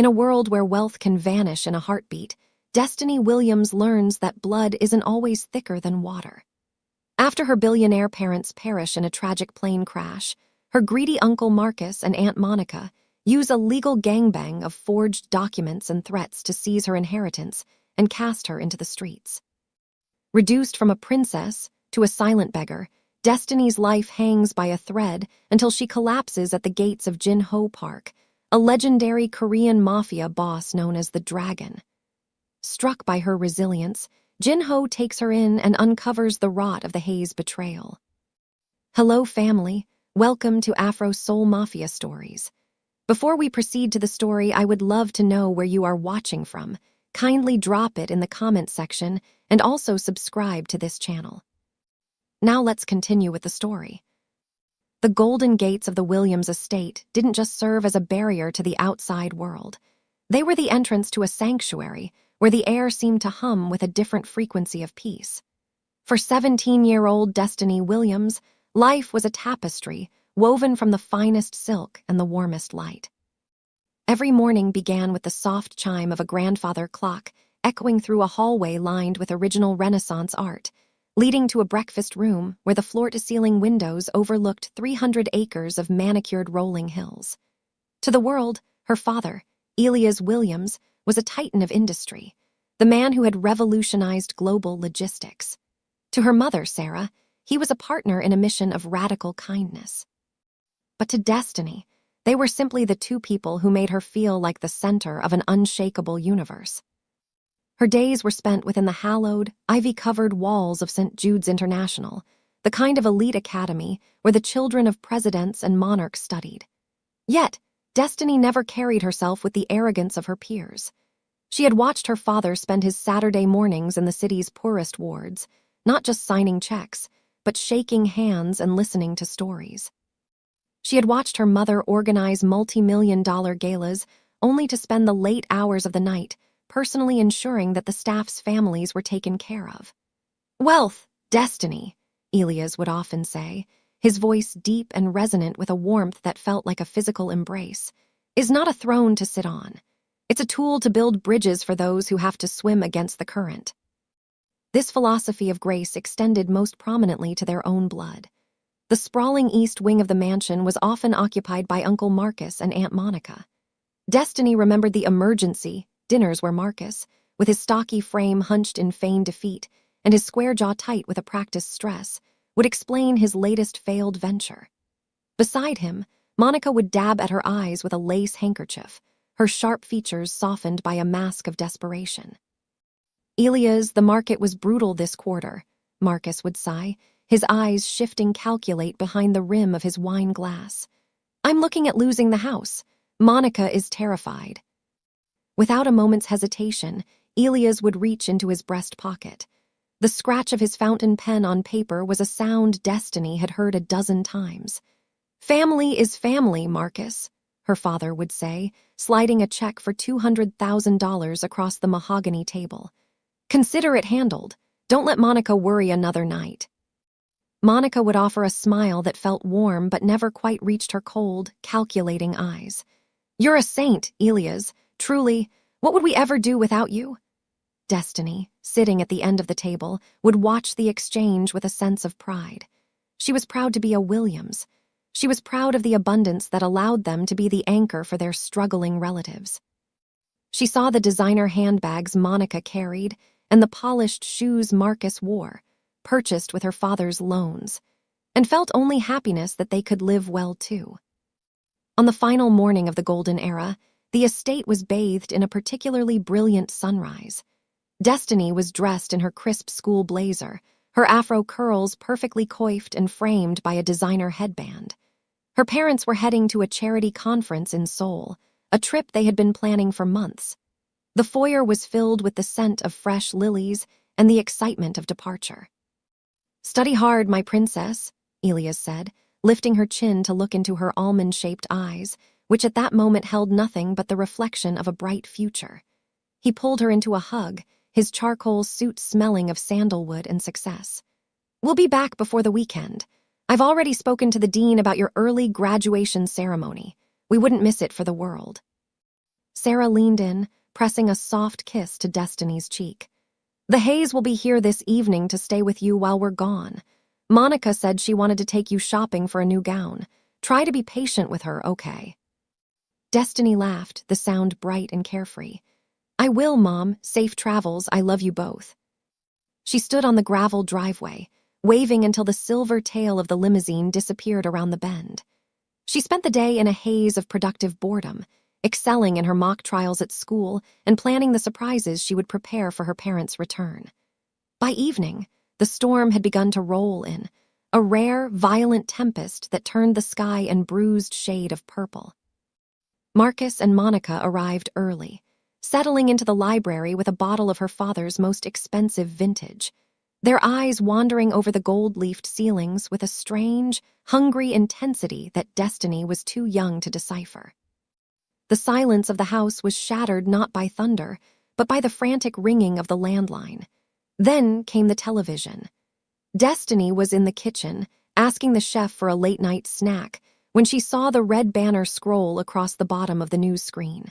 In a world where wealth can vanish in a heartbeat, Destiny Williams learns that blood isn't always thicker than water. After her billionaire parents perish in a tragic plane crash, her greedy Uncle Marcus and Aunt Monica use a legal gangbang of forged documents and threats to seize her inheritance and cast her into the streets. Reduced from a princess to a silent beggar, Destiny's life hangs by a thread until she collapses at the gates of Jin-Ho Park, a legendary Korean mafia boss known as the Dragon. Struck by her resilience, Jin-Ho takes her in and uncovers the rot of the Hayes betrayal. Hello, family. Welcome to Afro Soul Mafia Stories. Before we proceed to the story, I would love to know where you are watching from. Kindly drop it in the comment section and also subscribe to this channel. Now let's continue with the story. The golden gates of the Williams estate didn't just serve as a barrier to the outside world. They were the entrance to a sanctuary where the air seemed to hum with a different frequency of peace. For 17-year-old Destiny Williams, life was a tapestry woven from the finest silk and the warmest light. Every morning began with the soft chime of a grandfather clock echoing through a hallway lined with original Renaissance art, leading to a breakfast room where the floor-to-ceiling windows overlooked 300 acres of manicured rolling hills. To the world, her father, Elias Williams, was a titan of industry, the man who had revolutionized global logistics. To her mother, Sarah, he was a partner in a mission of radical kindness. But to Destiny, they were simply the two people who made her feel like the center of an unshakable universe. Her days were spent within the hallowed, ivy-covered walls of St. Jude's International, the kind of elite academy where the children of presidents and monarchs studied. Yet, Destiny never carried herself with the arrogance of her peers. She had watched her father spend his Saturday mornings in the city's poorest wards, not just signing checks, but shaking hands and listening to stories. She had watched her mother organize multi-million-dollar galas only to spend the late hours of the night personally ensuring that the staff's families were taken care of. "Wealth, Destiny," Elias would often say, his voice deep and resonant with a warmth that felt like a physical embrace, "is not a throne to sit on. It's a tool to build bridges for those who have to swim against the current." This philosophy of grace extended most prominently to their own blood. The sprawling east wing of the mansion was often occupied by Uncle Marcus and Aunt Monica. Destiny remembered the emergency dinners where Marcus, with his stocky frame hunched in feigned defeat and his square jaw tight with a practiced stress, would explain his latest failed venture. Beside him, Monica would dab at her eyes with a lace handkerchief, her sharp features softened by a mask of desperation. "Elias, the market was brutal this quarter," Marcus would sigh, his eyes shifting calculate behind the rim of his wine glass. "I'm looking at losing the house. Monica is terrified." Without a moment's hesitation, Elias would reach into his breast pocket. The scratch of his fountain pen on paper was a sound Destiny had heard a dozen times. "Family is family, Marcus," her father would say, sliding a check for $200,000 across the mahogany table. "Consider it handled. Don't let Monica worry another night." Monica would offer a smile that felt warm but never quite reached her cold, calculating eyes. "You're a saint, Elias. Truly, what would we ever do without you?" Destiny, sitting at the end of the table, would watch the exchange with a sense of pride. She was proud to be a Williams. She was proud of the abundance that allowed them to be the anchor for their struggling relatives. She saw the designer handbags Monica carried and the polished shoes Marcus wore, purchased with her father's loans, and felt only happiness that they could live well too. On the final morning of the Golden Era, the estate was bathed in a particularly brilliant sunrise. Destiny was dressed in her crisp school blazer, her afro curls perfectly coiffed and framed by a designer headband. Her parents were heading to a charity conference in Seoul, a trip they had been planning for months. The foyer was filled with the scent of fresh lilies and the excitement of departure. "Study hard, my princess," Elias said, lifting her chin to look into her almond-shaped eyes, which at that moment held nothing but the reflection of a bright future. He pulled her into a hug, his charcoal suit smelling of sandalwood and success. "We'll be back before the weekend. I've already spoken to the dean about your early graduation ceremony. We wouldn't miss it for the world." Sarah leaned in, pressing a soft kiss to Destiny's cheek. "The Hays will be here this evening to stay with you while we're gone. Monica said she wanted to take you shopping for a new gown. Try to be patient with her, okay?" Destiny laughed, the sound bright and carefree. "I will, Mom. Safe travels. I love you both." She stood on the gravel driveway, waving until the silver tail of the limousine disappeared around the bend. She spent the day in a haze of productive boredom, excelling in her mock trials at school and planning the surprises she would prepare for her parents' return. By evening, the storm had begun to roll in, a rare, violent tempest that turned the sky an bruised shade of purple. Marcus and Monica arrived early, settling into the library with a bottle of her father's most expensive vintage, their eyes wandering over the gold-leafed ceilings with a strange, hungry intensity that Destiny was too young to decipher. The silence of the house was shattered not by thunder, but by the frantic ringing of the landline. Then came the television. Destiny was in the kitchen, asking the chef for a late-night snack, when she saw the red banner scroll across the bottom of the news screen.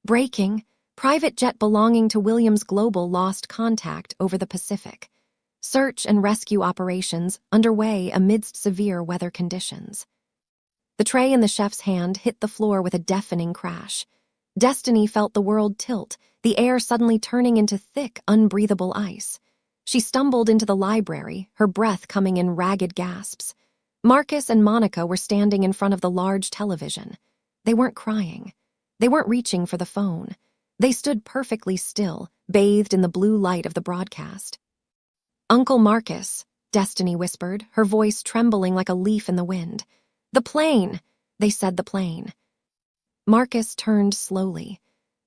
Breaking, private jet belonging to Williams Global lost contact over the Pacific. Search and rescue operations underway amidst severe weather conditions. The tray in the chef's hand hit the floor with a deafening crash. Destiny felt the world tilt, the air suddenly turning into thick, unbreathable ice. She stumbled into the library, her breath coming in ragged gasps. Marcus and Monica were standing in front of the large television. They weren't crying. They weren't reaching for the phone. They stood perfectly still, bathed in the blue light of the broadcast. "Uncle Marcus," Destiny whispered, her voice trembling like a leaf in the wind. "The plane!" They said the plane. Marcus turned slowly.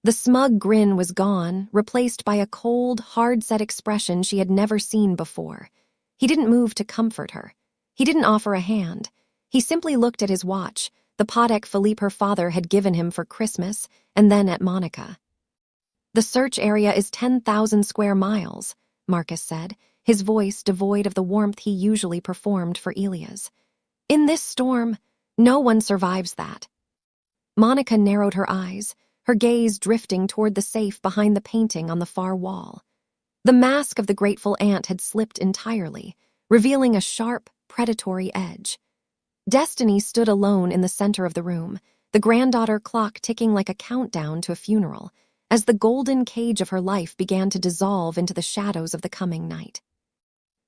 The smug grin was gone, replaced by a cold, hard-set expression she had never seen before. He didn't move to comfort her. He didn't offer a hand. He simply looked at his watch, the Patek Philippe her father had given him for Christmas, and then at Monica. "The search area is 10,000 square miles, Marcus said, his voice devoid of the warmth he usually performed for Elia's. "In this storm, no one survives that." Monica narrowed her eyes, her gaze drifting toward the safe behind the painting on the far wall. The mask of the grateful aunt had slipped entirely, revealing a sharp, predatory edge. Destiny stood alone in the center of the room, the granddaughter clock ticking like a countdown to a funeral, as the golden cage of her life began to dissolve into the shadows of the coming night.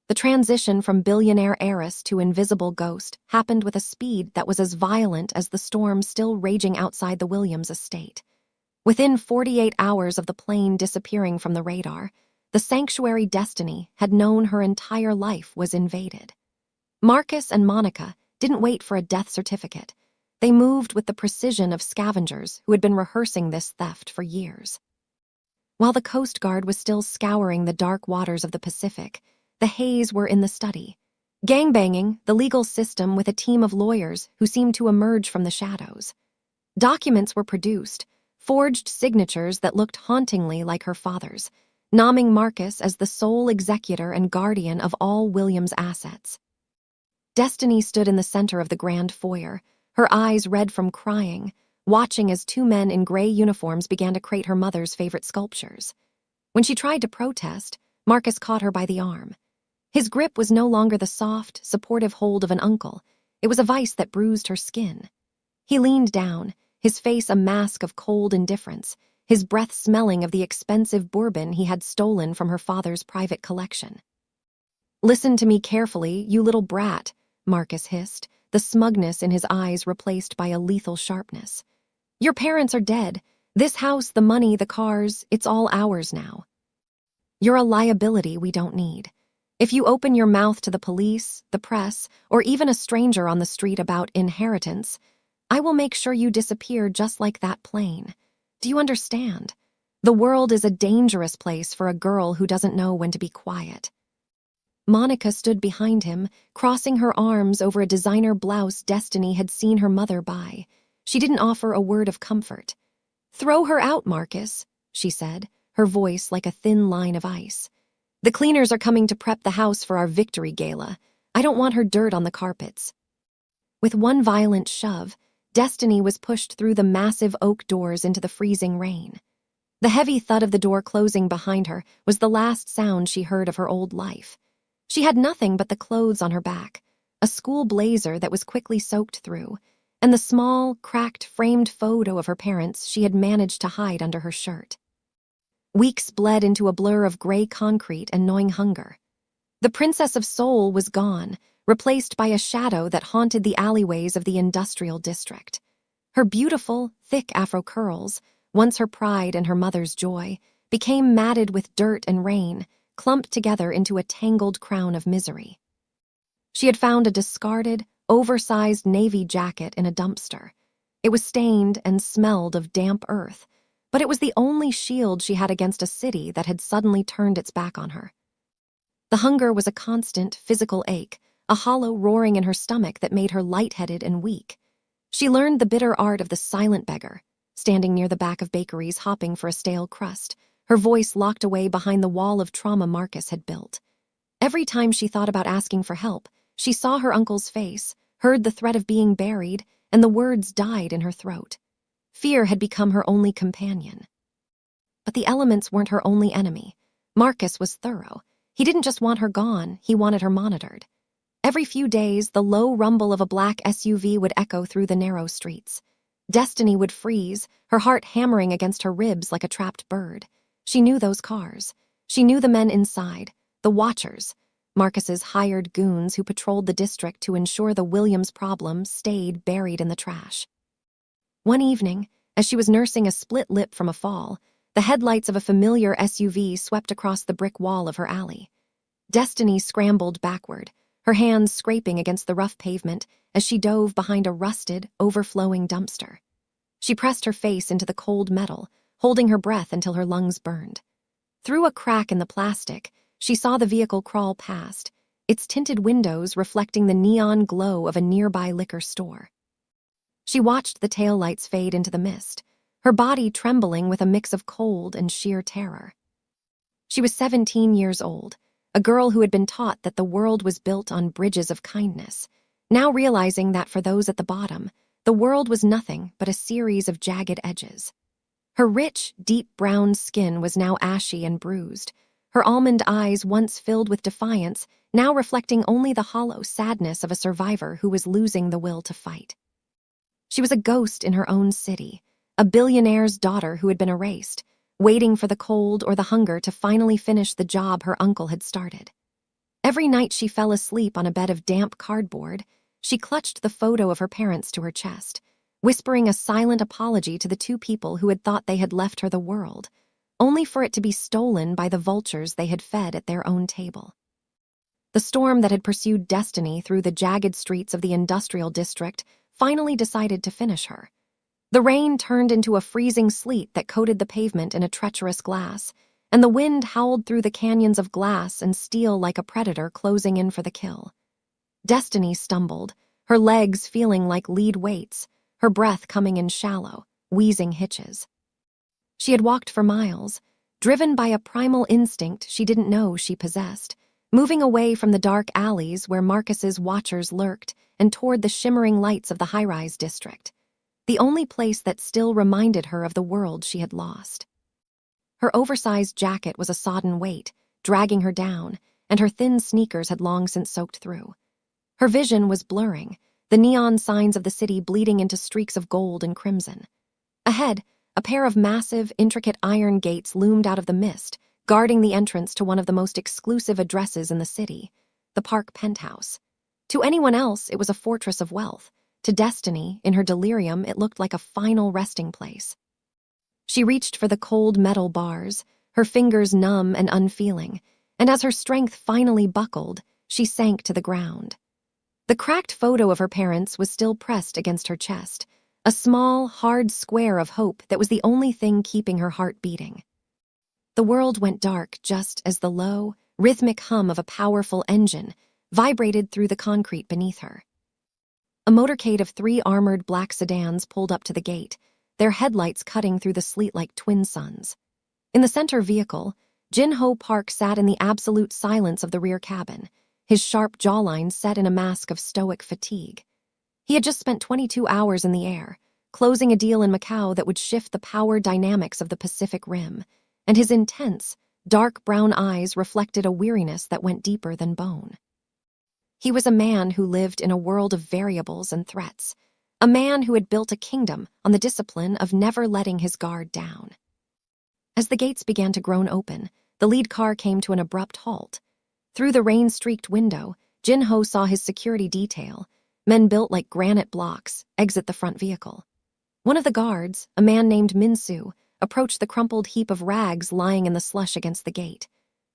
The transition from billionaire heiress to invisible ghost happened with a speed that was as violent as the storm still raging outside the Williams estate. Within 48 hours of the plane disappearing from the radar, the sanctuary Destiny had known her entire life was invaded. Marcus and Monica didn't wait for a death certificate. They moved with the precision of scavengers who had been rehearsing this theft for years. While the Coast Guard was still scouring the dark waters of the Pacific, the Hays were in the study, gangbanging the legal system with a team of lawyers who seemed to emerge from the shadows. Documents were produced, forged signatures that looked hauntingly like her father's, nomming Marcus as the sole executor and guardian of all Williams' assets. Destiny stood in the center of the grand foyer, her eyes red from crying, watching as two men in gray uniforms began to crate her mother's favorite sculptures. When she tried to protest, Marcus caught her by the arm. His grip was no longer the soft, supportive hold of an uncle. It was a vice that bruised her skin. He leaned down, his face a mask of cold indifference, his breath smelling of the expensive bourbon he had stolen from her father's private collection. "Listen to me carefully, you little brat," Marcus hissed, the smugness in his eyes replaced by a lethal sharpness. "Your parents are dead. This house, the money, the cars, it's all ours now. You're a liability we don't need. If you open your mouth to the police, the press, or even a stranger on the street about inheritance, I will make sure you disappear just like that plane. Do you understand? The world is a dangerous place for a girl who doesn't know when to be quiet." Monica stood behind him, crossing her arms over a designer blouse Destiny had seen her mother buy. She didn't offer a word of comfort. "Throw her out, Marcus," she said, her voice like a thin line of ice. "The cleaners are coming to prep the house for our victory gala. I don't want her dirt on the carpets." With one violent shove, Destiny was pushed through the massive oak doors into the freezing rain. The heavy thud of the door closing behind her was the last sound she heard of her old life. She had nothing but the clothes on her back, a school blazer that was quickly soaked through, and the small, cracked, framed photo of her parents she had managed to hide under her shirt. Weeks bled into a blur of gray concrete and gnawing hunger. The Princess of Seoul was gone, replaced by a shadow that haunted the alleyways of the industrial district. Her beautiful, thick afro curls, once her pride and her mother's joy, became matted with dirt and rain, clumped together into a tangled crown of misery. She had found a discarded, oversized navy jacket in a dumpster. It was stained and smelled of damp earth, but it was the only shield she had against a city that had suddenly turned its back on her. The hunger was a constant, physical ache, a hollow roaring in her stomach that made her lightheaded and weak. She learned the bitter art of the silent beggar, standing near the back of bakeries hopping for a stale crust, her voice locked away behind the wall of trauma Marcus had built. Every time she thought about asking for help, she saw her uncle's face, heard the threat of being buried, and the words died in her throat. Fear had become her only companion. But the elements weren't her only enemy. Marcus was thorough. He didn't just want her gone, he wanted her monitored. Every few days, the low rumble of a black SUV would echo through the narrow streets. Destiny would freeze, her heart hammering against her ribs like a trapped bird. She knew those cars. She knew the men inside, the Watchers, Marcus's hired goons who patrolled the district to ensure the Williams problem stayed buried in the trash. One evening, as she was nursing a split lip from a fall, the headlights of a familiar SUV swept across the brick wall of her alley. Destiny scrambled backward, her hands scraping against the rough pavement as she dove behind a rusted, overflowing dumpster. She pressed her face into the cold metal, holding her breath until her lungs burned. Through a crack in the plastic, she saw the vehicle crawl past, its tinted windows reflecting the neon glow of a nearby liquor store. She watched the taillights fade into the mist, her body trembling with a mix of cold and sheer terror. She was 17 years old, a girl who had been taught that the world was built on bridges of kindness, now realizing that for those at the bottom, the world was nothing but a series of jagged edges. Her rich, deep brown skin was now ashy and bruised, her almond eyes once filled with defiance, now reflecting only the hollow sadness of a survivor who was losing the will to fight. She was a ghost in her own city, a billionaire's daughter who had been erased, waiting for the cold or the hunger to finally finish the job her uncle had started. Every night she fell asleep on a bed of damp cardboard, she clutched the photo of her parents to her chest, whispering a silent apology to the two people who had thought they had left her the world, only for it to be stolen by the vultures they had fed at their own table. The storm that had pursued Destiny through the jagged streets of the industrial district finally decided to finish her. The rain turned into a freezing sleet that coated the pavement in a treacherous glass, and the wind howled through the canyons of glass and steel like a predator closing in for the kill. Destiny stumbled, her legs feeling like lead weights, her breath coming in shallow, wheezing hitches. She had walked for miles, driven by a primal instinct she didn't know she possessed, moving away from the dark alleys where Marcus's Watchers lurked and toward the shimmering lights of the high-rise district, the only place that still reminded her of the world she had lost. Her oversized jacket was a sodden weight, dragging her down, and her thin sneakers had long since soaked through. Her vision was blurring, the neon signs of the city bleeding into streaks of gold and crimson. Ahead, a pair of massive, intricate iron gates loomed out of the mist, guarding the entrance to one of the most exclusive addresses in the city, the Park Penthouse. To anyone else, it was a fortress of wealth. To Destiny, in her delirium, it looked like a final resting place. She reached for the cold metal bars, her fingers numb and unfeeling, and as her strength finally buckled, she sank to the ground. The cracked photo of her parents was still pressed against her chest, a small, hard square of hope that was the only thing keeping her heart beating. The world went dark just as the low, rhythmic hum of a powerful engine vibrated through the concrete beneath her. A motorcade of 3 armored black sedans pulled up to the gate, their headlights cutting through the sleet like twin suns. In the center vehicle, Jin-Ho Park sat in the absolute silence of the rear cabin, his sharp jawline set in a mask of stoic fatigue. He had just spent 22 hours in the air, closing a deal in Macau that would shift the power dynamics of the Pacific Rim, and his intense, dark brown eyes reflected a weariness that went deeper than bone. He was a man who lived in a world of variables and threats, a man who had built a kingdom on the discipline of never letting his guard down. As the gates began to groan open, the lead car came to an abrupt halt. Through the rain-streaked window, Jin-ho saw his security detail, men built like granite blocks, exit the front vehicle. One of the guards, a man named Min-soo, approached the crumpled heap of rags lying in the slush against the gate.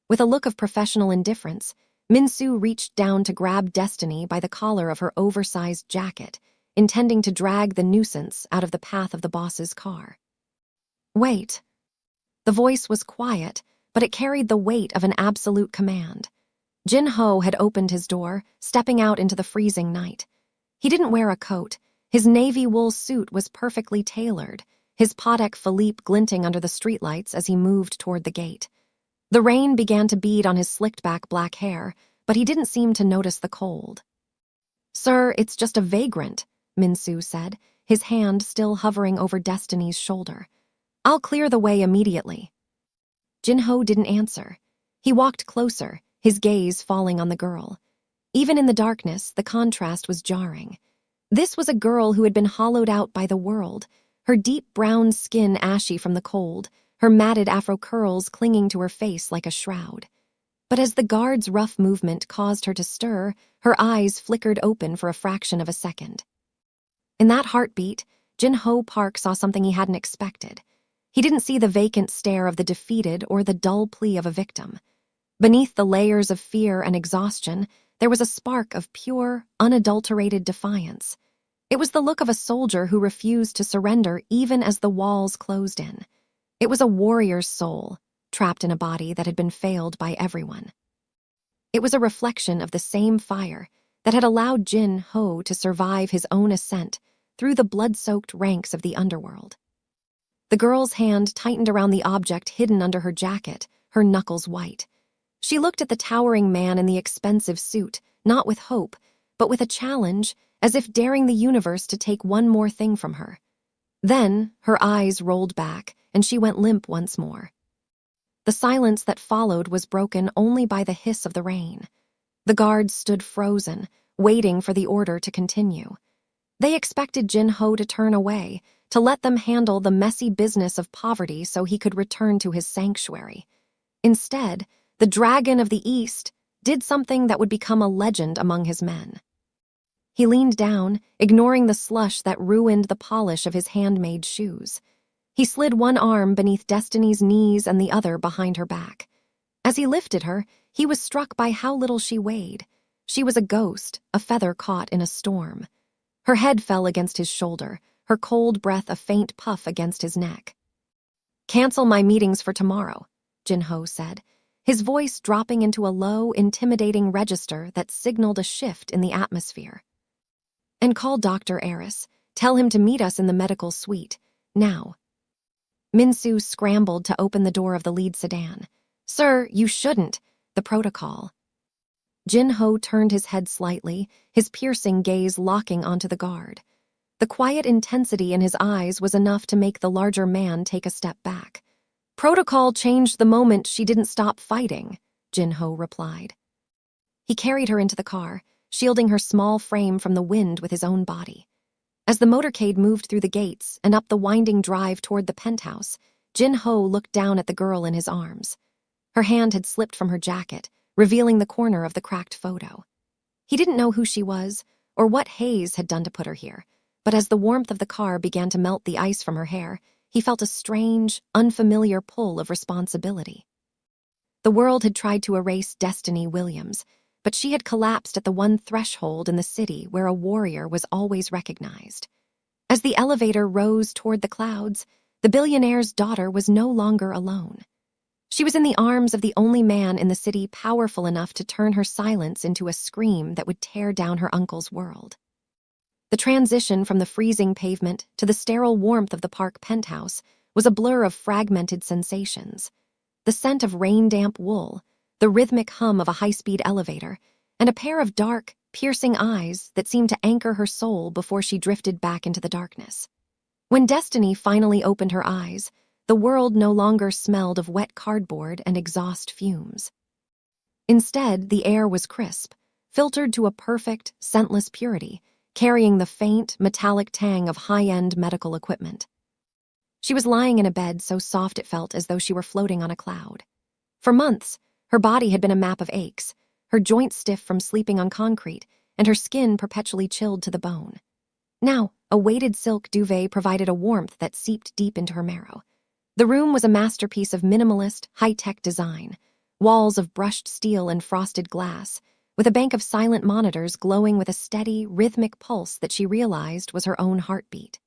With a look of professional indifference, Min-soo reached down to grab Destiny by the collar of her oversized jacket, intending to drag the nuisance out of the path of the boss's car. "Wait." The voice was quiet, but it carried the weight of an absolute command. Jin-ho had opened his door, stepping out into the freezing night. He didn't wear a coat. His navy wool suit was perfectly tailored, his Patek Philippe glinting under the streetlights as he moved toward the gate. The rain began to bead on his slicked-back black hair, but he didn't seem to notice the cold. "Sir, it's just a vagrant," Min-soo said, his hand still hovering over Destiny's shoulder. "I'll clear the way immediately." Jin-ho didn't answer. He walked closer, his gaze falling on the girl. Even in the darkness, the contrast was jarring. This was a girl who had been hollowed out by the world, her deep brown skin ashy from the cold, her matted afro curls clinging to her face like a shroud. But as the guard's rough movement caused her to stir, her eyes flickered open for a fraction of a second. In that heartbeat, Jin-ho Park saw something he hadn't expected. He didn't see the vacant stare of the defeated or the dull plea of a victim. Beneath the layers of fear and exhaustion, there was a spark of pure, unadulterated defiance. It was the look of a soldier who refused to surrender even as the walls closed in. It was a warrior's soul, trapped in a body that had been failed by everyone. It was a reflection of the same fire that had allowed Jin-ho to survive his own ascent through the blood-soaked ranks of the underworld. The girl's hand tightened around the object hidden under her jacket, her knuckles white. She looked at the towering man in the expensive suit, not with hope, but with a challenge, as if daring the universe to take one more thing from her. Then, her eyes rolled back, and she went limp once more. The silence that followed was broken only by the hiss of the rain. The guards stood frozen, waiting for the order to continue. They expected Jin-ho to turn away, to let them handle the messy business of poverty so he could return to his sanctuary. Instead, the Dragon of the East did something that would become a legend among his men. He leaned down, ignoring the slush that ruined the polish of his handmade shoes. He slid one arm beneath Destiny's knees and the other behind her back. As he lifted her, he was struck by how little she weighed. She was a ghost, a feather caught in a storm. Her head fell against his shoulder, her cold breath a faint puff against his neck. "Cancel my meetings for tomorrow," Jin-ho said, his voice dropping into a low, intimidating register that signaled a shift in the atmosphere. "And call Dr. Eris. Tell him to meet us in the medical suite. Now." Min-soo scrambled to open the door of the lead sedan. "Sir, you shouldn't. The protocol." Jin-ho turned his head slightly, his piercing gaze locking onto the guard. The quiet intensity in his eyes was enough to make the larger man take a step back. "Protocol changed the moment she didn't stop fighting," Jin-ho replied. He carried her into the car, shielding her small frame from the wind with his own body. As the motorcade moved through the gates and up the winding drive toward the penthouse, Jin-ho looked down at the girl in his arms. Her hand had slipped from her jacket, revealing the corner of the cracked photo. He didn't know who she was or what haze had done to put her here, but as the warmth of the car began to melt the ice from her hair, he felt a strange, unfamiliar pull of responsibility. The world had tried to erase Destiny Williams, but she had collapsed at the one threshold in the city where a warrior was always recognized. As the elevator rose toward the clouds, the billionaire's daughter was no longer alone. She was in the arms of the only man in the city powerful enough to turn her silence into a scream that would tear down her uncle's world. The transition from the freezing pavement to the sterile warmth of the park penthouse was a blur of fragmented sensations. The scent of rain-damp wool, the rhythmic hum of a high-speed elevator, and a pair of dark, piercing eyes that seemed to anchor her soul before she drifted back into the darkness. When Destiny finally opened her eyes, the world no longer smelled of wet cardboard and exhaust fumes. Instead, the air was crisp, filtered to a perfect, scentless purity, carrying the faint, metallic tang of high-end medical equipment. She was lying in a bed so soft it felt as though she were floating on a cloud. For months, her body had been a map of aches, her joints stiff from sleeping on concrete, and her skin perpetually chilled to the bone. Now, a weighted silk duvet provided a warmth that seeped deep into her marrow. The room was a masterpiece of minimalist, high-tech design, walls of brushed steel and frosted glass, with a bank of silent monitors glowing with a steady, rhythmic pulse that she realized was her own heartbeat.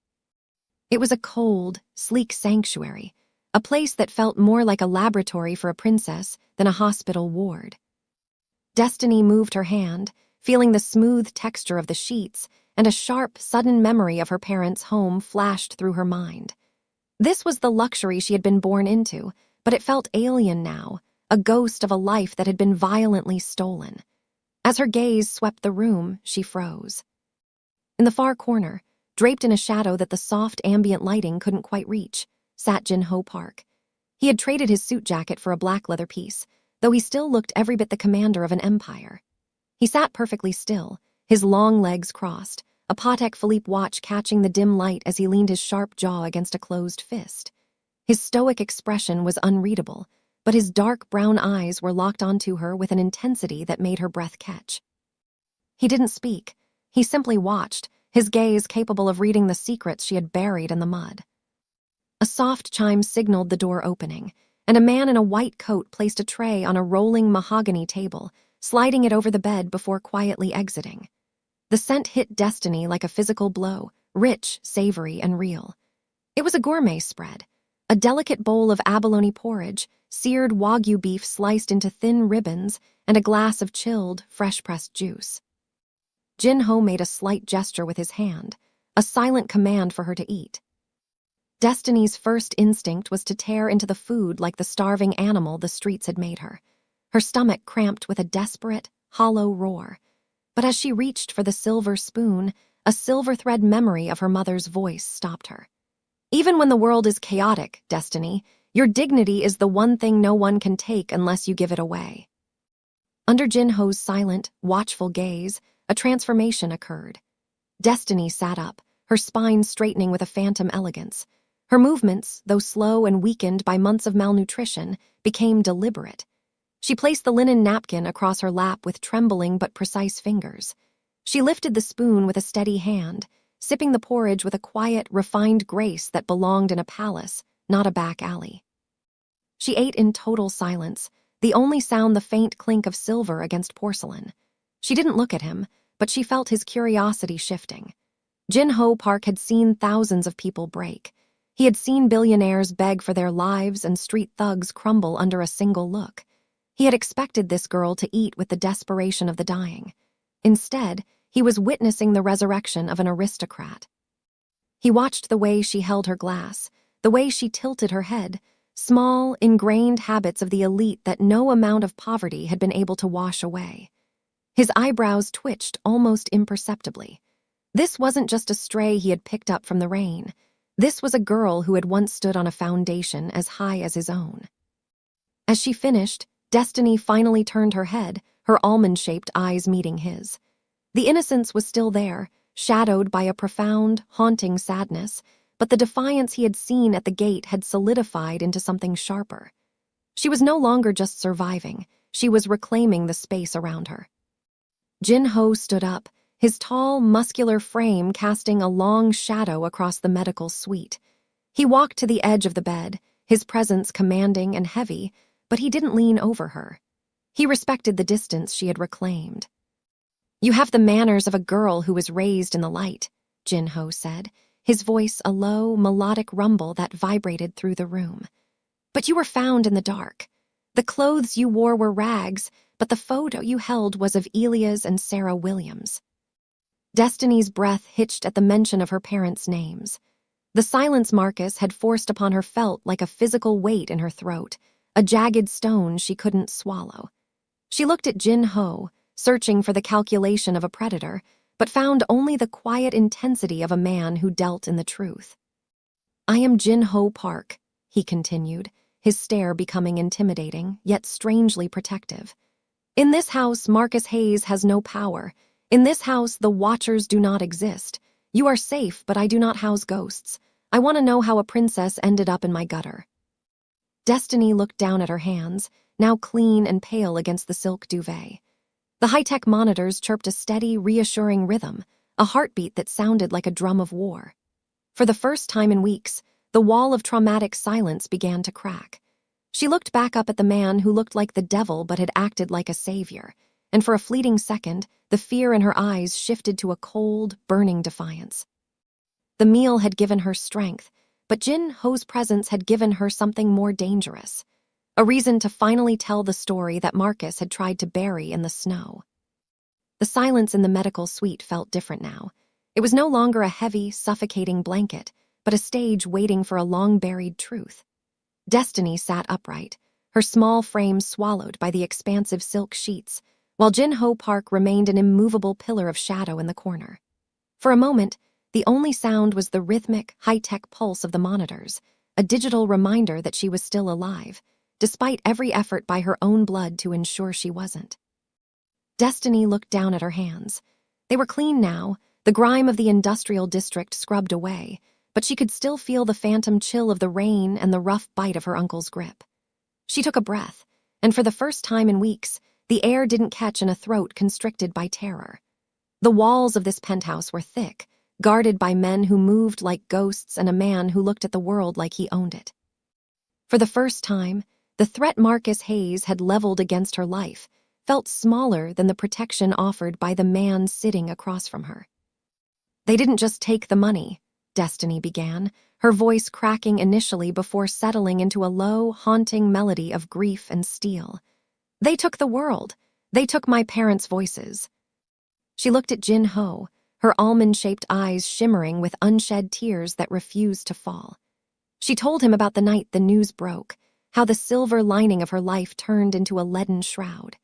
It was a cold, sleek sanctuary, a place that felt more like a laboratory for a princess than a hospital ward. Destiny moved her hand, feeling the smooth texture of the sheets, and a sharp, sudden memory of her parents' home flashed through her mind. This was the luxury she had been born into, but it felt alien now, a ghost of a life that had been violently stolen. As her gaze swept the room, she froze. In the far corner, draped in a shadow that the soft ambient lighting couldn't quite reach, sat Jin-Ho Park. He had traded his suit jacket for a black leather piece, though he still looked every bit the commander of an empire. He sat perfectly still, his long legs crossed, a Patek Philippe watch catching the dim light as he leaned his sharp jaw against a closed fist. His stoic expression was unreadable, but his dark brown eyes were locked onto her with an intensity that made her breath catch. He didn't speak. He simply watched, his gaze capable of reading the secrets she had buried in the mud. A soft chime signaled the door opening, and a man in a white coat placed a tray on a rolling mahogany table, sliding it over the bed before quietly exiting. The scent hit Destiny like a physical blow, rich, savory, and real. It was a gourmet spread, a delicate bowl of abalone porridge, seared wagyu beef sliced into thin ribbons, and a glass of chilled, fresh-pressed juice. Jin-Ho made a slight gesture with his hand, a silent command for her to eat. Destiny's first instinct was to tear into the food like the starving animal the streets had made her. Her stomach cramped with a desperate, hollow roar. But as she reached for the silver spoon, a silver thread memory of her mother's voice stopped her. Even when the world is chaotic, Destiny, your dignity is the one thing no one can take unless you give it away. Under Jin-Ho's silent, watchful gaze, a transformation occurred. Destiny sat up, her spine straightening with a phantom elegance. Her movements, though slow and weakened by months of malnutrition, became deliberate. She placed the linen napkin across her lap with trembling but precise fingers. She lifted the spoon with a steady hand, sipping the porridge with a quiet, refined grace that belonged in a palace, not a back alley. She ate in total silence, the only sound the faint clink of silver against porcelain. She didn't look at him, but she felt his curiosity shifting. Jin-Ho Park had seen thousands of people break. He had seen billionaires beg for their lives and street thugs crumble under a single look. He had expected this girl to eat with the desperation of the dying. Instead, he was witnessing the resurrection of an aristocrat. He watched the way she held her glass, the way she tilted her head, small, ingrained habits of the elite that no amount of poverty had been able to wash away. His eyebrows twitched almost imperceptibly. This wasn't just a stray he had picked up from the rain. This was a girl who had once stood on a foundation as high as his own. As she finished, Destiny finally turned her head, her almond-shaped eyes meeting his. The innocence was still there, shadowed by a profound, haunting sadness, but the defiance he had seen at the gate had solidified into something sharper. She was no longer just surviving, she was reclaiming the space around her. Jin-Ho stood up, his tall, muscular frame casting a long shadow across the medical suite. He walked to the edge of the bed, his presence commanding and heavy, but he didn't lean over her. He respected the distance she had reclaimed. "You have the manners of a girl who was raised in the light," Jin-Ho said, his voice a low, melodic rumble that vibrated through the room. "But you were found in the dark. The clothes you wore were rags, but the photo you held was of Elias and Sarah Williams." Destiny's breath hitched at the mention of her parents' names. The silence Marcus had forced upon her felt like a physical weight in her throat, a jagged stone she couldn't swallow. She looked at Jin-Ho, searching for the calculation of a predator, but found only the quiet intensity of a man who dealt in the truth. "I am Jin-Ho Park," he continued, his stare becoming intimidating, yet strangely protective. "In this house, Marcus Hayes has no power. In this house, the Watchers do not exist. You are safe, but I do not house ghosts. I want to know how a princess ended up in my gutter." Destiny looked down at her hands, now clean and pale against the silk duvet. The high-tech monitors chirped a steady, reassuring rhythm, a heartbeat that sounded like a drum of war. For the first time in weeks, the wall of traumatic silence began to crack. She looked back up at the man who looked like the devil but had acted like a savior, and for a fleeting second, the fear in her eyes shifted to a cold, burning defiance. The meal had given her strength, but Jin-Ho's presence had given her something more dangerous, a reason to finally tell the story that Marcus had tried to bury in the snow. The silence in the medical suite felt different now. It was no longer a heavy, suffocating blanket, but a stage waiting for a long-buried truth. Destiny sat upright, her small frame swallowed by the expansive silk sheets, while Jin-Ho Park remained an immovable pillar of shadow in the corner. For a moment, the only sound was the rhythmic, high-tech pulse of the monitors, a digital reminder that she was still alive, despite every effort by her own blood to ensure she wasn't. Destiny looked down at her hands. They were clean now, the grime of the industrial district scrubbed away, but she could still feel the phantom chill of the rain and the rough bite of her uncle's grip. She took a breath, and for the first time in weeks, the air didn't catch in a throat constricted by terror. The walls of this penthouse were thick, guarded by men who moved like ghosts and a man who looked at the world like he owned it. For the first time, the threat Marcus Hayes had leveled against her life felt smaller than the protection offered by the man sitting across from her. "They didn't just take the money," Destiny began, her voice cracking initially before settling into a low, haunting melody of grief and steel. "They took the world. They took my parents' voices." She looked at Jin-Ho, her almond-shaped eyes shimmering with unshed tears that refused to fall. She told him about the night the news broke, how the silver lining of her life turned into a leaden shroud.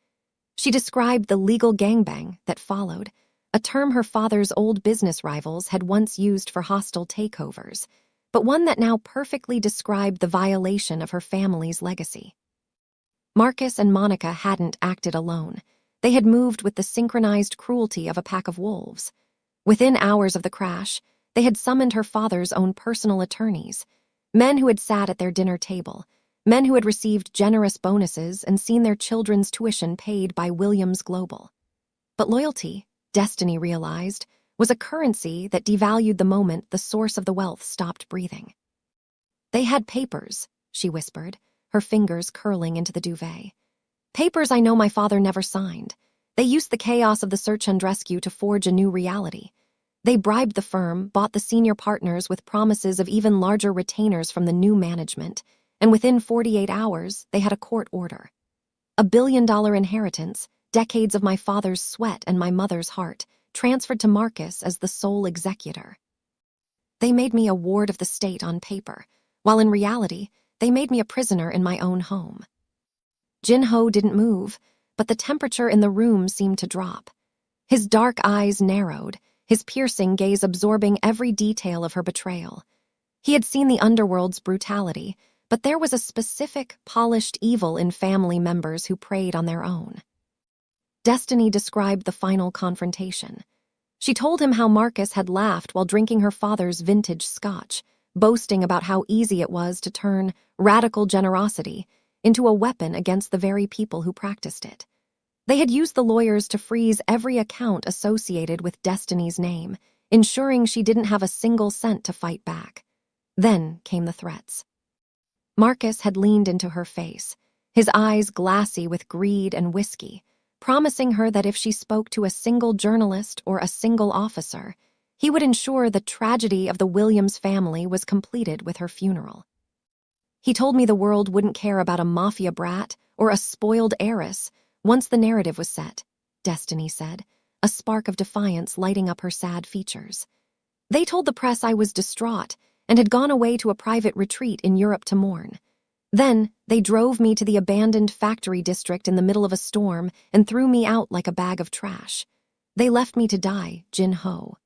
She described the legal gangbang that followed, a term her father's old business rivals had once used for hostile takeovers, but one that now perfectly described the violation of her family's legacy. Marcus and Monica hadn't acted alone. They had moved with the synchronized cruelty of a pack of wolves. Within hours of the crash, they had summoned her father's own personal attorneys, men who had sat at their dinner table, men who had received generous bonuses and seen their children's tuition paid by Williams Global. But loyalty, Destiny realized, was a currency that devalued the moment the source of the wealth stopped breathing. "They had papers," she whispered, her fingers curling into the duvet. "Papers I know my father never signed. They used the chaos of the search and rescue to forge a new reality. They bribed the firm, bought the senior partners with promises of even larger retainers from the new management, and within 48 hours, they had a court order. $1 billion inheritance, decades of my father's sweat and my mother's heart, transferred to Marcus as the sole executor. They made me a ward of the state on paper, while in reality, they made me a prisoner in my own home." Jin-Ho didn't move, but the temperature in the room seemed to drop. His dark eyes narrowed, his piercing gaze absorbing every detail of her betrayal. He had seen the underworld's brutality, but there was a specific, polished evil in family members who preyed on their own. Destiny described the final confrontation. She told him how Marcus had laughed while drinking her father's vintage scotch, boasting about how easy it was to turn radical generosity into a weapon against the very people who practiced it. They had used the lawyers to freeze every account associated with Destiny's name, ensuring she didn't have a single cent to fight back. Then came the threats. Marcus had leaned into her face, his eyes glassy with greed and whiskey, promising her that if she spoke to a single journalist or a single officer, he would ensure the tragedy of the Williams family was completed with her funeral. "He told me the world wouldn't care about a mafia brat or a spoiled heiress once the narrative was set," Destiny said, a spark of defiance lighting up her sad features. "They told the press I was distraught and had gone away to a private retreat in Europe to mourn. Then, they drove me to the abandoned factory district in the middle of a storm and threw me out like a bag of trash. They left me to die, Jin-ho.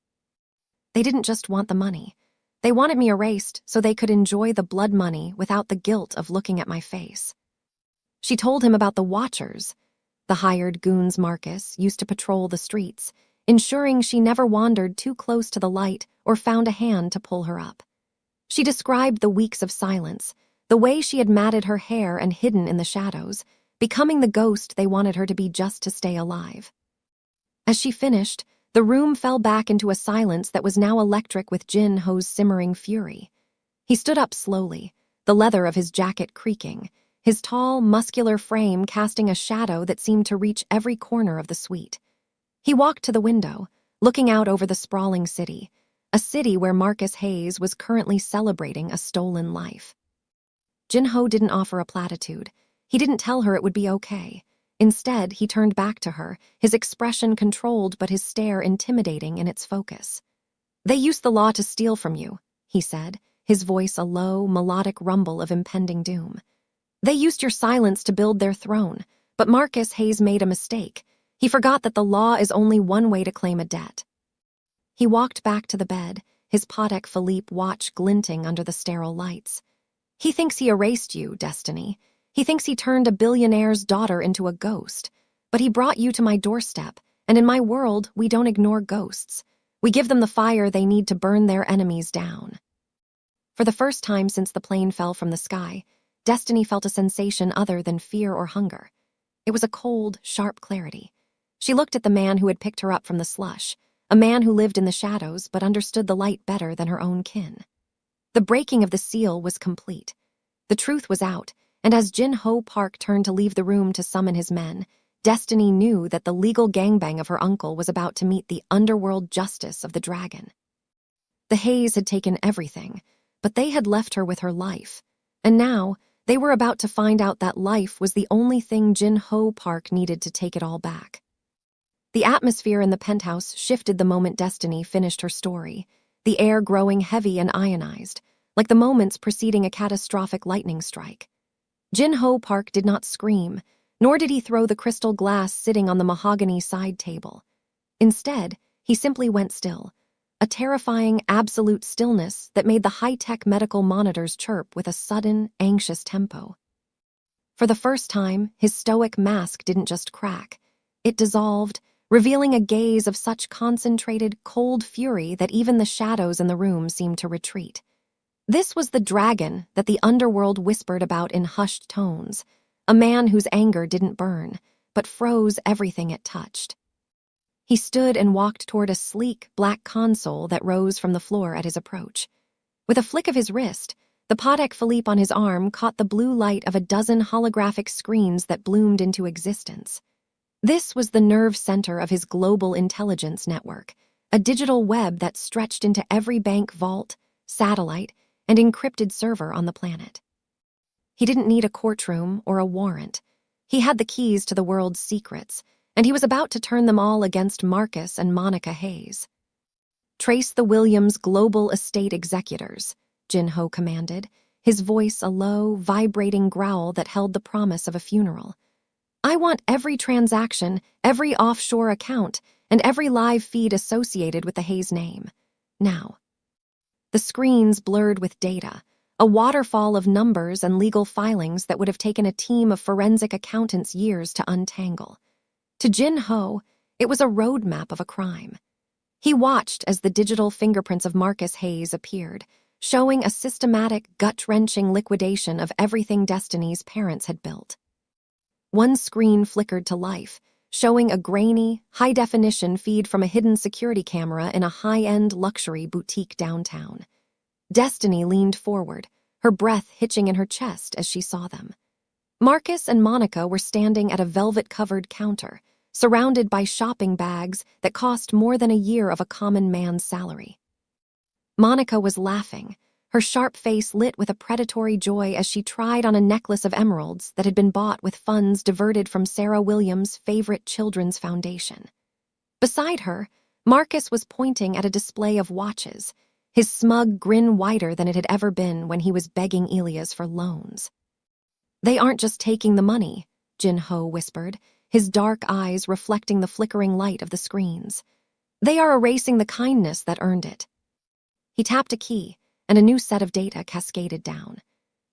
They didn't just want the money. They wanted me erased so they could enjoy the blood money without the guilt of looking at my face. She told him about the Watchers. The hired goons Marcus used to patrol the streets, ensuring she never wandered too close to the light or found a hand to pull her up. She described the weeks of silence, the way she had matted her hair and hidden in the shadows, becoming the ghost they wanted her to be just to stay alive. As she finished, the room fell back into a silence that was now electric with Jin-ho's simmering fury. He stood up slowly, the leather of his jacket creaking, his tall, muscular frame casting a shadow that seemed to reach every corner of the suite. He walked to the window, looking out over the sprawling city, a city where Marcus Hayes was currently celebrating a stolen life. Jin-ho didn't offer a platitude. He didn't tell her it would be okay. Instead, he turned back to her, his expression controlled but his stare intimidating in its focus. "They used the law to steal from you," he said, his voice a low, melodic rumble of impending doom. "They used your silence to build their throne, but Marcus Hayes made a mistake. He forgot that the law is only one way to claim a debt." He walked back to the bed, his Patek Philippe watch glinting under the sterile lights. "He thinks he erased you, Destiny. He thinks he turned a billionaire's daughter into a ghost. But he brought you to my doorstep, and in my world, we don't ignore ghosts. We give them the fire they need to burn their enemies down." For the first time since the plane fell from the sky, Destiny felt a sensation other than fear or hunger. It was a cold, sharp clarity. She looked at the man who had picked her up from the slush, a man who lived in the shadows but understood the light better than her own kin. The breaking of the seal was complete. The truth was out, and as Jin-ho Park turned to leave the room to summon his men, Destiny knew that the legal gangbang of her uncle was about to meet the underworld justice of the dragon. The Hays had taken everything, but they had left her with her life, and now they were about to find out that life was the only thing Jin-ho Park needed to take it all back. The atmosphere in the penthouse shifted the moment Destiny finished her story, the air growing heavy and ionized, like the moments preceding a catastrophic lightning strike. Jin-ho Park did not scream, nor did he throw the crystal glass sitting on the mahogany side table. Instead, he simply went still, a terrifying, absolute stillness that made the high-tech medical monitors chirp with a sudden, anxious tempo. For the first time, his stoic mask didn't just crack. It dissolved, revealing a gaze of such concentrated, cold fury that even the shadows in the room seemed to retreat. This was the dragon that the underworld whispered about in hushed tones, a man whose anger didn't burn, but froze everything it touched. He stood and walked toward a sleek, black console that rose from the floor at his approach. With a flick of his wrist, the Patek Philippe on his arm caught the blue light of a dozen holographic screens that bloomed into existence. This was the nerve center of his global intelligence network, a digital web that stretched into every bank vault, satellite, and encrypted server on the planet. He didn't need a courtroom or a warrant. He had the keys to the world's secrets, and he was about to turn them all against Marcus and Monica Hayes. "Trace the Williams Global Estate Executors," Jin-ho commanded, his voice a low, vibrating growl that held the promise of a funeral. "I want every transaction, every offshore account, and every live feed associated with the Hayes name. Now." The screens blurred with data, a waterfall of numbers and legal filings that would have taken a team of forensic accountants years to untangle. To Jin-ho, it was a roadmap of a crime. He watched as the digital fingerprints of Marcus Hayes appeared, showing a systematic, gut-wrenching liquidation of everything Destiny's parents had built. One screen flickered to life, showing a grainy, high-definition feed from a hidden security camera in a high-end luxury boutique downtown. Destiny leaned forward, her breath hitching in her chest as she saw them. Marcus and Monica were standing at a velvet-covered counter, surrounded by shopping bags that cost more than a year of a common man's salary. Monica was laughing, her sharp face lit with a predatory joy as she tried on a necklace of emeralds that had been bought with funds diverted from Sarah Williams' favorite children's foundation. Beside her, Marcus was pointing at a display of watches, his smug grin wider than it had ever been when he was begging Elias for loans. They aren't just taking the money, Jin-ho whispered, his dark eyes reflecting the flickering light of the screens. They are erasing the kindness that earned it. He tapped a key, and a new set of data cascaded down.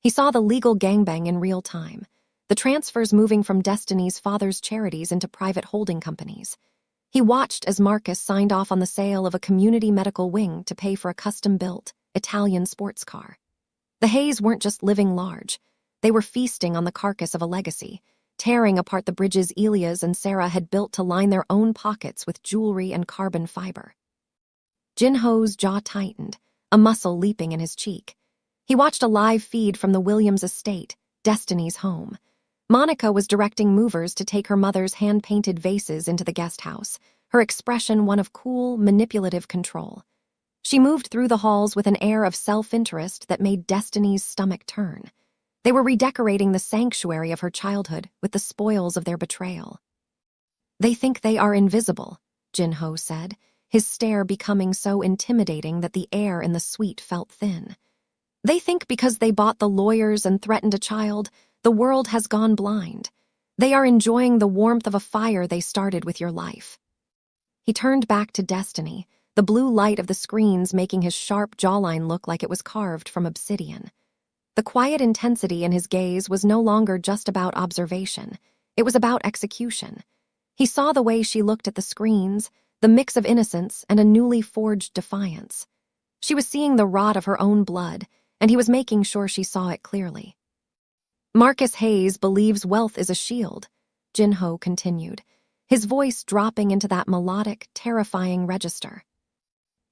He saw the legal gangbang in real time, the transfers moving from Destiny's father's charities into private holding companies. He watched as Marcus signed off on the sale of a community medical wing to pay for a custom-built Italian sports car. The Hayes weren't just living large. They were feasting on the carcass of a legacy, tearing apart the bridges Elias and Sarah had built to line their own pockets with jewelry and carbon fiber. Jin-ho's jaw tightened, a muscle leaping in his cheek. He watched a live feed from the Williams estate, Destiny's home. Monica was directing movers to take her mother's hand-painted vases into the guest house, her expression one of cool, manipulative control. She moved through the halls with an air of self-interest that made Destiny's stomach turn. They were redecorating the sanctuary of her childhood with the spoils of their betrayal. "They think they are invisible," Jin-ho said, his stare becoming so intimidating that the air in the suite felt thin. "They think because they bought the lawyers and threatened a child, the world has gone blind. They are enjoying the warmth of a fire they started with your life." He turned back to Destiny, the blue light of the screens making his sharp jawline look like it was carved from obsidian. The quiet intensity in his gaze was no longer just about observation. It was about execution. He saw the way she looked at the screens, the mix of innocence and a newly forged defiance. She was seeing the rot of her own blood, and he was making sure she saw it clearly. "Marcus Hayes believes wealth is a shield," Jin-ho continued, his voice dropping into that melodic, terrifying register.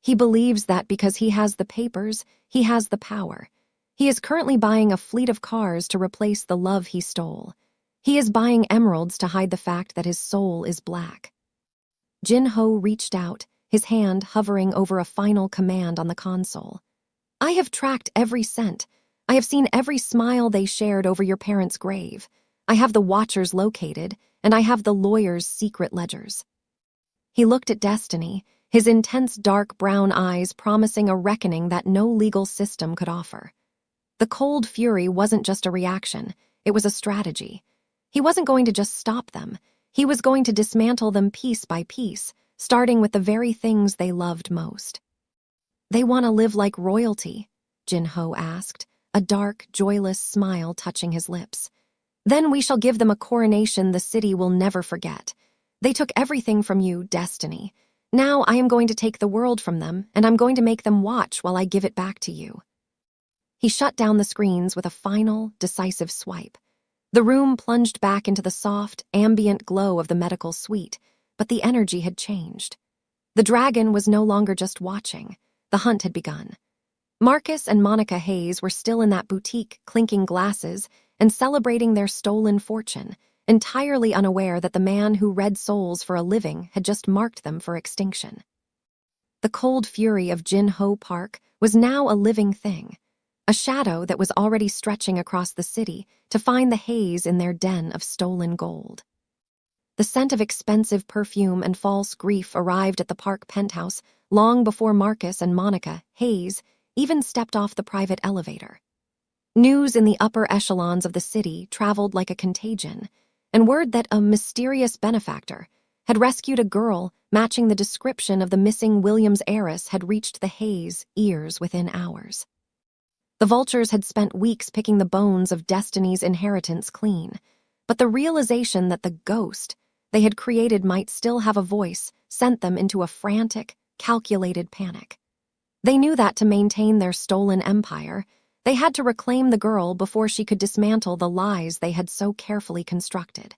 "He believes that because he has the papers, he has the power. He is currently buying a fleet of cars to replace the love he stole. He is buying emeralds to hide the fact that his soul is black." Jin-ho reached out, his hand hovering over a final command on the console. "I have tracked every cent. I have seen every smile they shared over your parents' grave. I have the watchers located, and I have the lawyers' secret ledgers." He looked at Destiny, his intense dark brown eyes promising a reckoning that no legal system could offer. The cold fury wasn't just a reaction, it was a strategy. He wasn't going to just stop them. He was going to dismantle them piece by piece, starting with the very things they loved most. "They want to live like royalty?" Jin-ho asked, a dark, joyless smile touching his lips. "Then we shall give them a coronation the city will never forget. They took everything from you, Destiny. Now I am going to take the world from them, and I'm going to make them watch while I give it back to you." He shut down the screens with a final, decisive swipe. The room plunged back into the soft, ambient glow of the medical suite, but the energy had changed. The dragon was no longer just watching. The hunt had begun. Marcus and Monica Hayes were still in that boutique, clinking glasses and celebrating their stolen fortune, entirely unaware that the man who read souls for a living had just marked them for extinction. The cold fury of Jin-ho Park was now a living thing, a shadow that was already stretching across the city to find the Hayes in their den of stolen gold. The scent of expensive perfume and false grief arrived at the park penthouse long before Marcus and Monica Hayes even stepped off the private elevator. News in the upper echelons of the city traveled like a contagion, and word that a mysterious benefactor had rescued a girl matching the description of the missing Williams heiress had reached the Hayes' ears within hours. The vultures had spent weeks picking the bones of Destiny's inheritance clean, but the realization that the ghost they had created might still have a voice sent them into a frantic, calculated panic. They knew that to maintain their stolen empire, they had to reclaim the girl before she could dismantle the lies they had so carefully constructed.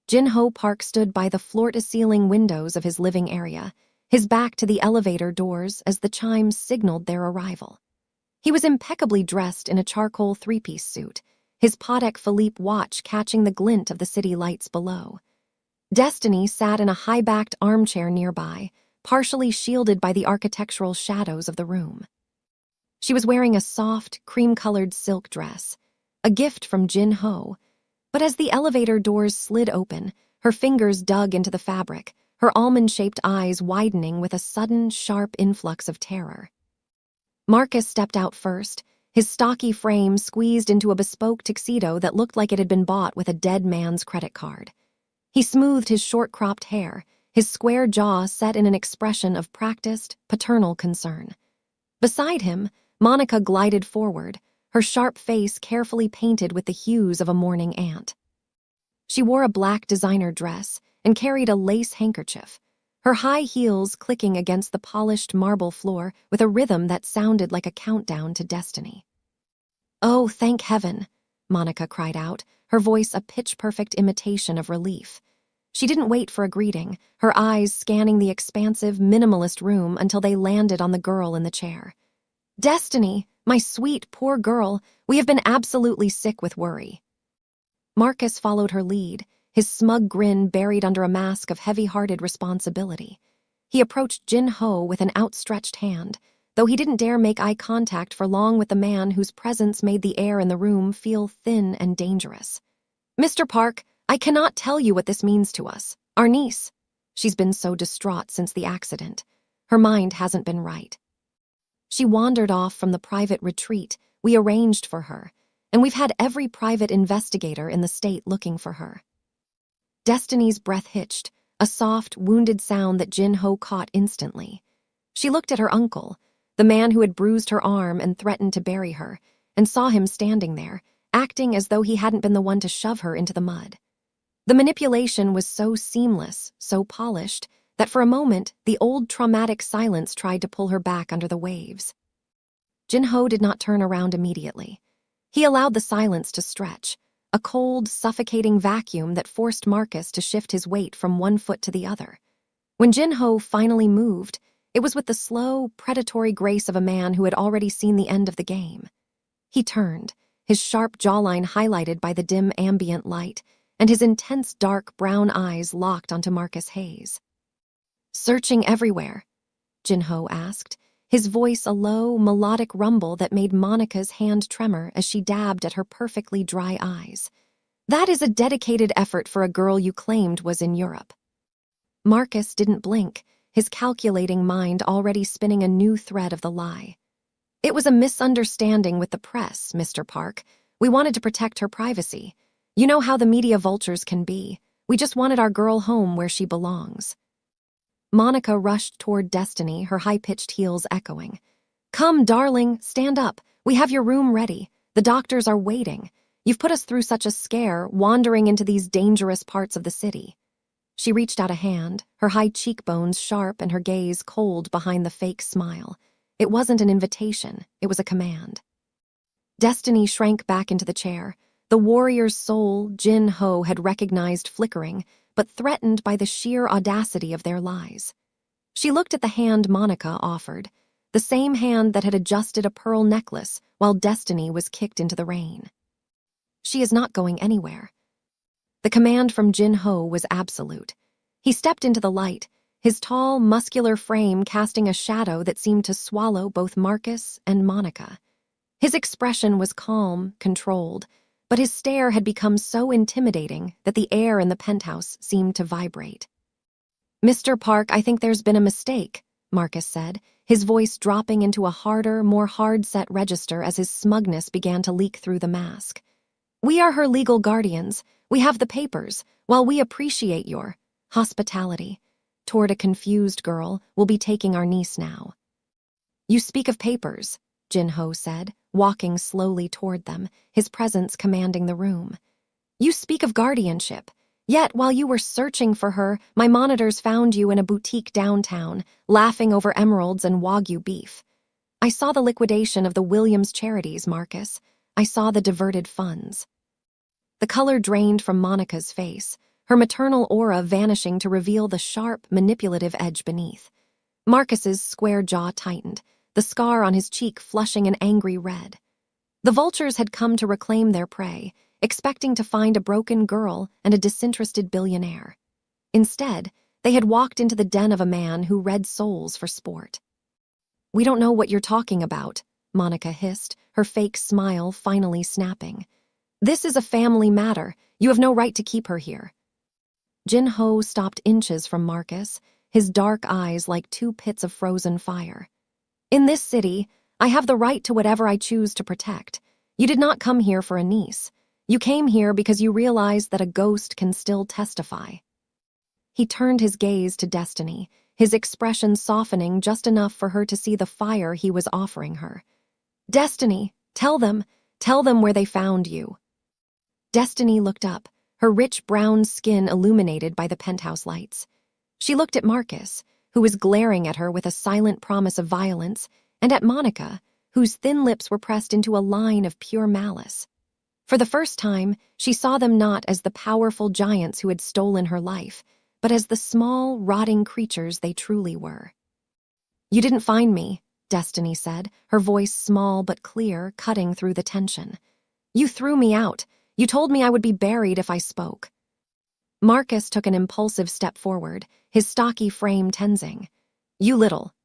Jin-ho Park stood by the floor-to-ceiling windows of his living area, his back to the elevator doors as the chimes signaled their arrival. He was impeccably dressed in a charcoal three-piece suit, his Patek Philippe watch catching the glint of the city lights below. Destiny sat in a high-backed armchair nearby, partially shielded by the architectural shadows of the room. She was wearing a soft, cream-colored silk dress, a gift from Jin-ho, but as the elevator doors slid open, her fingers dug into the fabric, her almond-shaped eyes widening with a sudden, sharp influx of terror. Marcus stepped out first, his stocky frame squeezed into a bespoke tuxedo that looked like it had been bought with a dead man's credit card. He smoothed his short-cropped hair, his square jaw set in an expression of practiced, paternal concern. Beside him, Monica glided forward, her sharp face carefully painted with the hues of a mourning ant. She wore a black designer dress and carried a lace handkerchief, her high heels clicking against the polished marble floor with a rhythm that sounded like a countdown to destiny. "Oh, thank heaven," Monica cried out, her voice a pitch-perfect imitation of relief. She didn't wait for a greeting, her eyes scanning the expansive, minimalist room until they landed on the girl in the chair. "Destiny, my sweet, poor girl, we have been absolutely sick with worry." Marcus followed her lead, his smug grin buried under a mask of heavy-hearted responsibility. He approached Jin Ho with an outstretched hand, though he didn't dare make eye contact for long with the man whose presence made the air in the room feel thin and dangerous. "Mr. Park, I cannot tell you what this means to us. Our niece. She's been so distraught since the accident. Her mind hasn't been right. She wandered off from the private retreat we arranged for her, and we've had every private investigator in the state looking for her." Destiny's breath hitched, a soft, wounded sound that Jin Ho caught instantly. She looked at her uncle, the man who had bruised her arm and threatened to bury her, and saw him standing there, acting as though he hadn't been the one to shove her into the mud. The manipulation was so seamless, so polished, that for a moment the old traumatic silence tried to pull her back under the waves. Jin Ho did not turn around immediately. He allowed the silence to stretch, a cold, suffocating vacuum that forced Marcus to shift his weight from one foot to the other. When Jin Ho finally moved, it was with the slow, predatory grace of a man who had already seen the end of the game. He turned, his sharp jawline highlighted by the dim ambient light, and his intense dark brown eyes locked onto Marcus Hayes. "Searching everywhere?" Jin Ho asked, his voice a low, melodic rumble that made Monica's hand tremor as she dabbed at her perfectly dry eyes. "That is a dedicated effort for a girl you claimed was in Europe." Marcus didn't blink, his calculating mind already spinning a new thread of the lie. "It was a misunderstanding with the press, Mr. Park. We wanted to protect her privacy. You know how the media vultures can be. We just wanted our girl home where she belongs." Monica rushed toward Destiny, her high-pitched heels echoing. "Come, darling, stand up. We have your room ready. The doctors are waiting. You've put us through such a scare, wandering into these dangerous parts of the city." She reached out a hand, her high cheekbones sharp and her gaze cold behind the fake smile. It wasn't an invitation, it was a command. Destiny shrank back into the chair, the warrior's soul Jin Ho had recognized flickering, but threatened by the sheer audacity of their lies. She looked at the hand Monica offered, the same hand that had adjusted a pearl necklace while Destiny was kicked into the rain. "She is not going anywhere." The command from Jin Ho was absolute. He stepped into the light, his tall, muscular frame casting a shadow that seemed to swallow both Marcus and Monica. His expression was calm, controlled, but his stare had become so intimidating that the air in the penthouse seemed to vibrate. "Mr. Park, I think there's been a mistake," Marcus said, his voice dropping into a harder, more hard-set register as his smugness began to leak through the mask. "We are her legal guardians. We have the papers. While we appreciate your hospitality toward a confused girl, we'll be taking our niece now." "You speak of papers," Jin Ho said, walking slowly toward them, his presence commanding the room. "You speak of guardianship. Yet, while you were searching for her, my monitors found you in a boutique downtown, laughing over emeralds and Wagyu beef. I saw the liquidation of the Williams charities, Marcus. I saw the diverted funds." The color drained from Monica's face, her maternal aura vanishing to reveal the sharp, manipulative edge beneath. Marcus's square jaw tightened, the scar on his cheek flushing an angry red. The vultures had come to reclaim their prey, expecting to find a broken girl and a disinterested billionaire. Instead, they had walked into the den of a man who read souls for sport. "We don't know what you're talking about," Monica hissed, her fake smile finally snapping. "This is a family matter. You have no right to keep her here." Jin Ho stopped inches from Marcus, his dark eyes like two pits of frozen fire. "In this city, I have the right to whatever I choose to protect. You did not come here for a niece. You came here because you realized that a ghost can still testify." He turned his gaze to Destiny, his expression softening just enough for her to see the fire he was offering her. "Destiny, tell them where they found you." Destiny looked up, her rich brown skin illuminated by the penthouse lights. She looked at Marcus, who was glaring at her with a silent promise of violence, and at Monica, whose thin lips were pressed into a line of pure malice. For the first time, she saw them not as the powerful giants who had stolen her life, but as the small, rotting creatures they truly were. "You didn't find me," Destiny said, her voice small but clear, cutting through the tension. "You threw me out. You told me I would be buried if I spoke." Marcus took an impulsive step forward, his stocky frame tensing. "You little."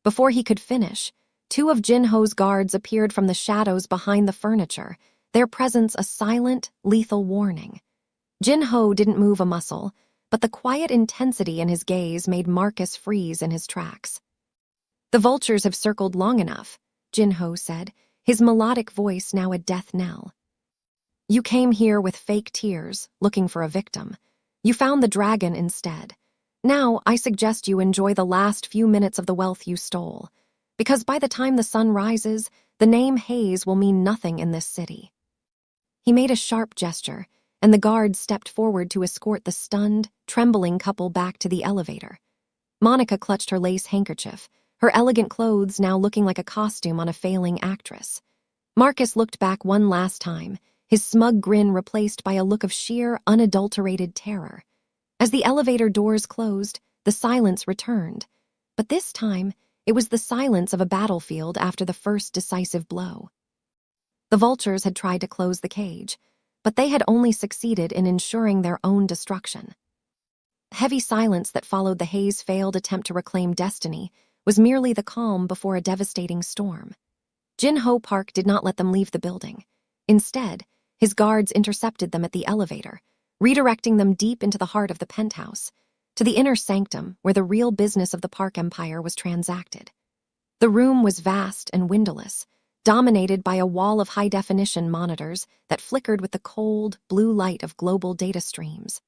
Before he could finish, two of Jinho's guards appeared from the shadows behind the furniture, their presence a silent, lethal warning. Jinho didn't move a muscle, but the quiet intensity in his gaze made Marcus freeze in his tracks. "The vultures have circled long enough," Jinho said, his melodic voice now a death knell. "You came here with fake tears, looking for a victim. You found the dragon instead. Now I suggest you enjoy the last few minutes of the wealth you stole, because by the time the sun rises, the name Hayes will mean nothing in this city." He made a sharp gesture, and the guards stepped forward to escort the stunned, trembling couple back to the elevator. Monica clutched her lace handkerchief, her elegant clothes now looking like a costume on a failing actress. Marcus looked back one last time, his smug grin replaced by a look of sheer, unadulterated terror. As the elevator doors closed, the silence returned. But this time, it was the silence of a battlefield after the first decisive blow. The vultures had tried to close the cage, but they had only succeeded in ensuring their own destruction. Heavy silence that followed the Hayes' failed attempt to reclaim Destiny was merely the calm before a devastating storm. Jinho Park did not let them leave the building. Instead, his guards intercepted them at the elevator, redirecting them deep into the heart of the penthouse, to the inner sanctum where the real business of the Park Empire was transacted. The room was vast and windowless, dominated by a wall of high-definition monitors that flickered with the cold, blue light of global data streams.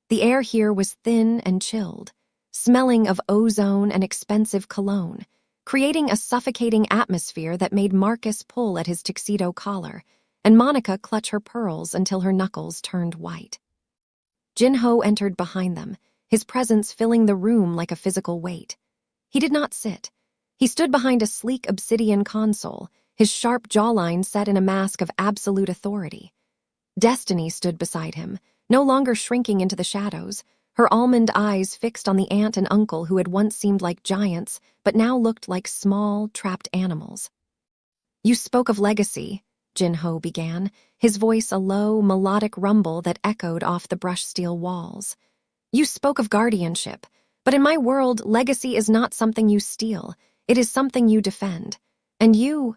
The air here was thin and chilled, smelling of ozone and expensive cologne, creating a suffocating atmosphere that made Marcus pull at his tuxedo collar, and Monica clutch her pearls until her knuckles turned white. Jinho entered behind them, his presence filling the room like a physical weight. He did not sit. He stood behind a sleek obsidian console, his sharp jawline set in a mask of absolute authority. Destiny stood beside him, no longer shrinking into the shadows, her almond eyes fixed on the aunt and uncle who had once seemed like giants, but now looked like small, trapped animals. "You spoke of legacy," Jinho began, his voice a low, melodic rumble that echoed off the brushed steel walls. "You spoke of guardianship, but in my world, legacy is not something you steal. It is something you defend. And you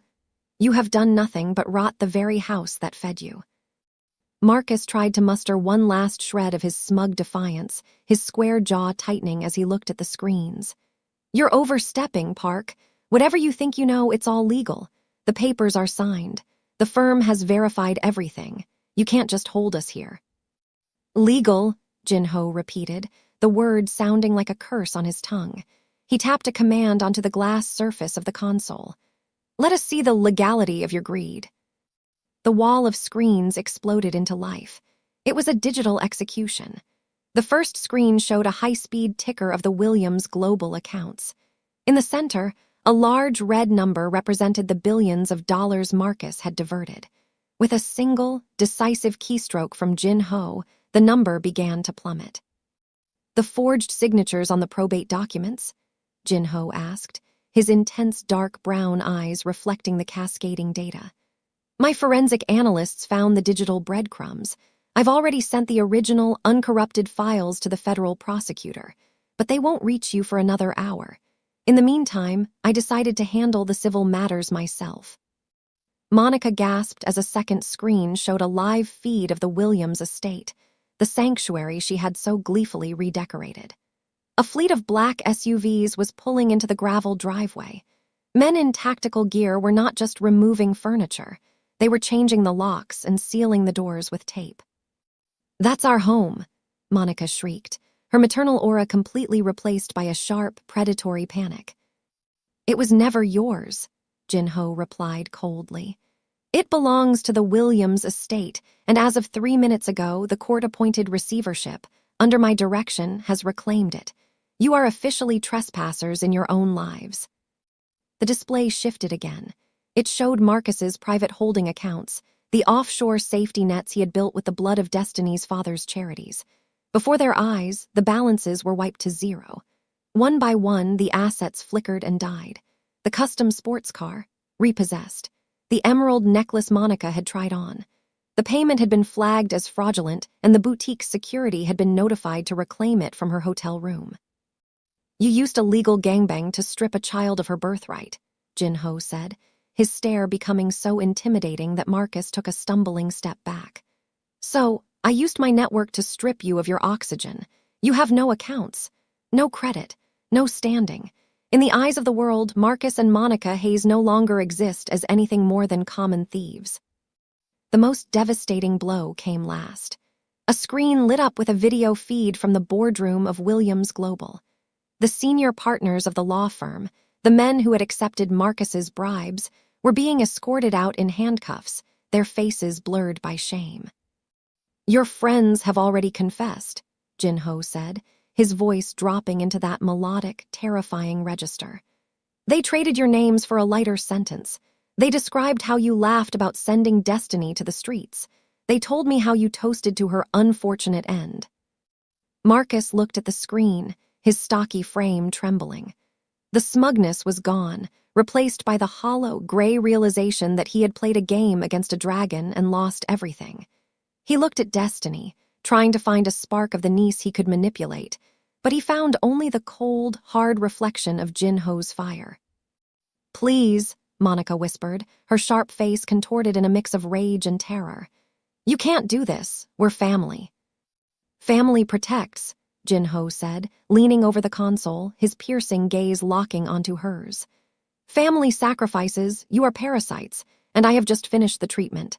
have done nothing but rot the very house that fed you." Marcus tried to muster one last shred of his smug defiance, his square jaw tightening as he looked at the screens. "You're overstepping, Park. Whatever you think you know, it's all legal. The papers are signed. The firm has verified everything. You can't just hold us here." "Legal," Jinho repeated, the word sounding like a curse on his tongue. He tapped a command onto the glass surface of the console. "Let us see the legality of your greed." The wall of screens exploded into life. It was a digital execution. The first screen showed a high-speed ticker of the Williams global accounts. In the center, a large red number represented the billions of dollars Marcus had diverted. With a single, decisive keystroke from Jinho, the number began to plummet. "The forged signatures on the probate documents?" Jinho asked, his intense dark brown eyes reflecting the cascading data. "My forensic analysts found the digital breadcrumbs. I've already sent the original, uncorrupted files to the federal prosecutor, but they won't reach you for another hour. In the meantime, I decided to handle the civil matters myself." Monica gasped as a second screen showed a live feed of the Williams estate, the sanctuary she had so gleefully redecorated. A fleet of black SUVs was pulling into the gravel driveway. Men in tactical gear were not just removing furniture. They were changing the locks and sealing the doors with tape. "That's our home," Monica shrieked, her maternal aura completely replaced by a sharp, predatory panic. "It was never yours," Jin-ho replied coldly. "It belongs to the Williams estate, and as of 3 minutes ago, the court-appointed receivership, under my direction, has reclaimed it. You are officially trespassers in your own lives." The display shifted again. It showed Marcus's private holding accounts, the offshore safety nets he had built with the blood of Destiny's father's charities. Before their eyes, the balances were wiped to zero. One by one, the assets flickered and died. The custom sports car, repossessed. The emerald necklace Monica had tried on. The payment had been flagged as fraudulent, and the boutique's security had been notified to reclaim it from her hotel room. "You used a legal gangbang to strip a child of her birthright," Jin-ho said, his stare becoming so intimidating that Marcus took a stumbling step back. "So, I used my network to strip you of your oxygen. You have no accounts, no credit, no standing. In the eyes of the world, Marcus and Monica Hayes no longer exist as anything more than common thieves." The most devastating blow came last. A screen lit up with a video feed from the boardroom of Williams Global. The senior partners of the law firm, the men who had accepted Marcus's bribes, were being escorted out in handcuffs, their faces blurred by shame. "Your friends have already confessed," Jin-ho said, his voice dropping into that melodic, terrifying register. "They traded your names for a lighter sentence. They described how you laughed about sending Destiny to the streets. They told me how you toasted to her unfortunate end." Marcus looked at the screen, his stocky frame trembling. The smugness was gone, replaced by the hollow, gray realization that he had played a game against a dragon and lost everything. He looked at Destiny, trying to find a spark of the niece he could manipulate, but he found only the cold, hard reflection of Jin-ho's fire. "Please," Monica whispered, her sharp face contorted in a mix of rage and terror. "You can't do this. We're family." "Family protects," Jin-ho said, leaning over the console, his piercing gaze locking onto hers. "Family sacrifices, you are parasites, and I have just finished the treatment."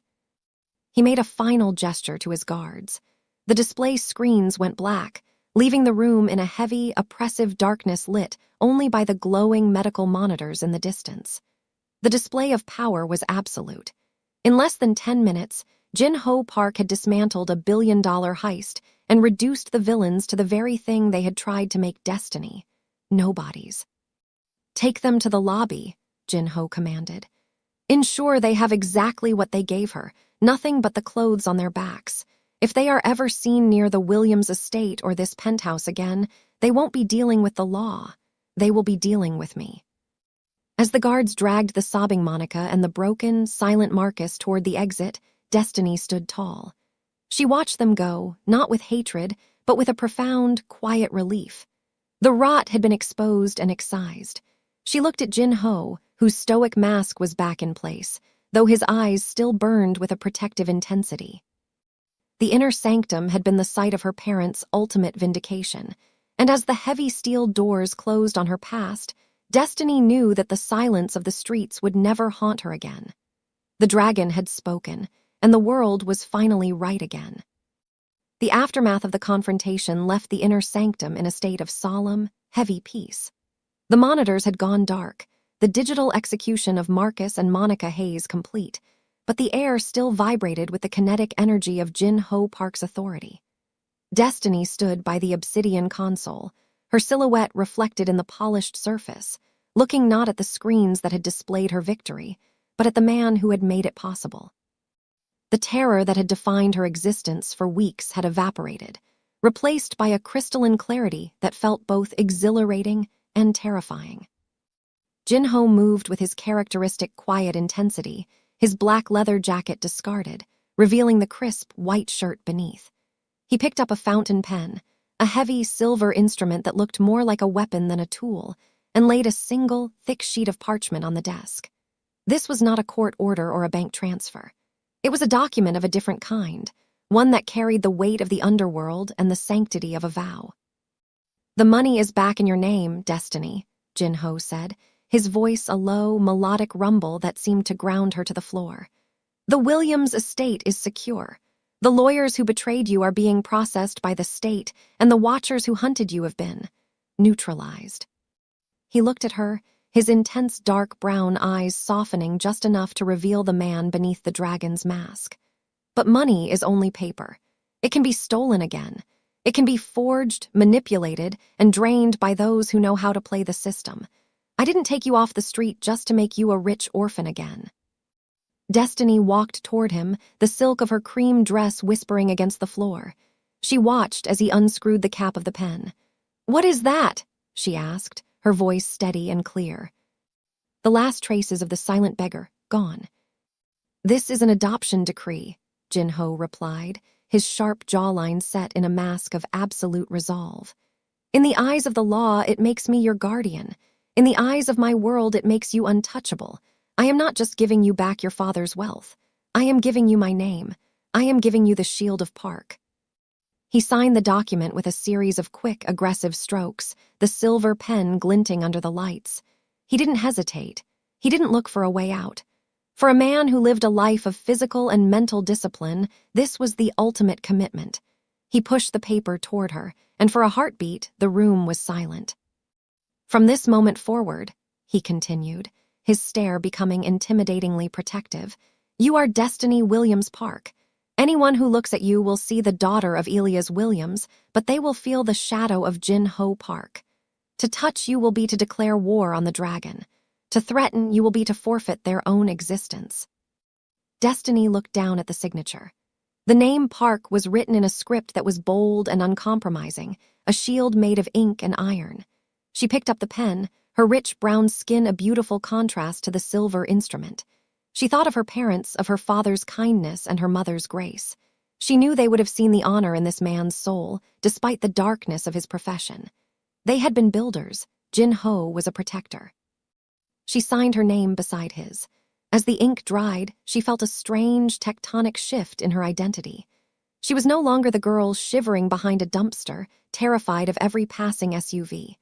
He made a final gesture to his guards. The display screens went black, leaving the room in a heavy, oppressive darkness lit only by the glowing medical monitors in the distance. The display of power was absolute. In less than 10 minutes, Jin-ho Park had dismantled a billion-dollar heist and reduced the villains to the very thing they had tried to make Destiny: nobodies. "Take them to the lobby," Jin-ho commanded. "Ensure they have exactly what they gave her, nothing but the clothes on their backs. If they are ever seen near the Williams estate or this penthouse again, they won't be dealing with the law. They will be dealing with me." As the guards dragged the sobbing Monica and the broken, silent Marcus toward the exit, Destiny stood tall. She watched them go, not with hatred, but with a profound, quiet relief. The rot had been exposed and excised. She looked at Jin-ho, whose stoic mask was back in place, though his eyes still burned with a protective intensity. The inner sanctum had been the site of her parents' ultimate vindication, and as the heavy steel doors closed on her past, Destiny knew that the silence of the streets would never haunt her again. The dragon had spoken, and the world was finally right again. The aftermath of the confrontation left the inner sanctum in a state of solemn, heavy peace. The monitors had gone dark, the digital execution of Marcus and Monica Hayes complete, but the air still vibrated with the kinetic energy of Jin-ho Park's authority. Destiny stood by the obsidian console, her silhouette reflected in the polished surface, looking not at the screens that had displayed her victory, but at the man who had made it possible. The terror that had defined her existence for weeks had evaporated, replaced by a crystalline clarity that felt both exhilarating and terrifying. Jin-ho moved with his characteristic quiet intensity, his black leather jacket discarded, revealing the crisp white shirt beneath. He picked up a fountain pen, a heavy silver instrument that looked more like a weapon than a tool, and laid a single, thick sheet of parchment on the desk. This was not a court order or a bank transfer. It was a document of a different kind, one that carried the weight of the underworld and the sanctity of a vow. "The money is back in your name, Destiny," Jin-ho said, his voice a low, melodic rumble that seemed to ground her to the floor. "The Williams estate is secure. The lawyers who betrayed you are being processed by the state, and the watchers who hunted you have been neutralized." He looked at her, his intense dark brown eyes softening just enough to reveal the man beneath the dragon's mask. "But money is only paper. It can be stolen again. It can be forged, manipulated, and drained by those who know how to play the system. I didn't take you off the street just to make you a rich orphan again." Destiny walked toward him, the silk of her cream dress whispering against the floor. She watched as he unscrewed the cap of the pen. "What is that?" she asked, her voice steady and clear. "The last traces of the silent beggar, gone." "This is an adoption decree," Jin-ho replied, his sharp jawline set in a mask of absolute resolve. "In the eyes of the law, it makes me your guardian. In the eyes of my world, it makes you untouchable. I am not just giving you back your father's wealth. I am giving you my name. I am giving you the Shield of Park." He signed the document with a series of quick, aggressive strokes, the silver pen glinting under the lights. He didn't hesitate. He didn't look for a way out. For a man who lived a life of physical and mental discipline, this was the ultimate commitment. He pushed the paper toward her, and for a heartbeat, the room was silent. "From this moment forward," he continued, his stare becoming intimidatingly protective, "you are Destiny Williams Park. Anyone who looks at you will see the daughter of Elias Williams, but they will feel the shadow of Jin-ho Park. To touch you will be to declare war on the dragon. To threaten you will be to forfeit their own existence." Destiny looked down at the signature. The name Park was written in a script that was bold and uncompromising, a shield made of ink and iron. She picked up the pen, her rich brown skin a beautiful contrast to the silver instrument. She thought of her parents, of her father's kindness and her mother's grace. She knew they would have seen the honor in this man's soul, despite the darkness of his profession. They had been builders. Jin-ho was a protector. She signed her name beside his. As the ink dried, she felt a strange tectonic shift in her identity. She was no longer the girl shivering behind a dumpster, terrified of every passing SUV.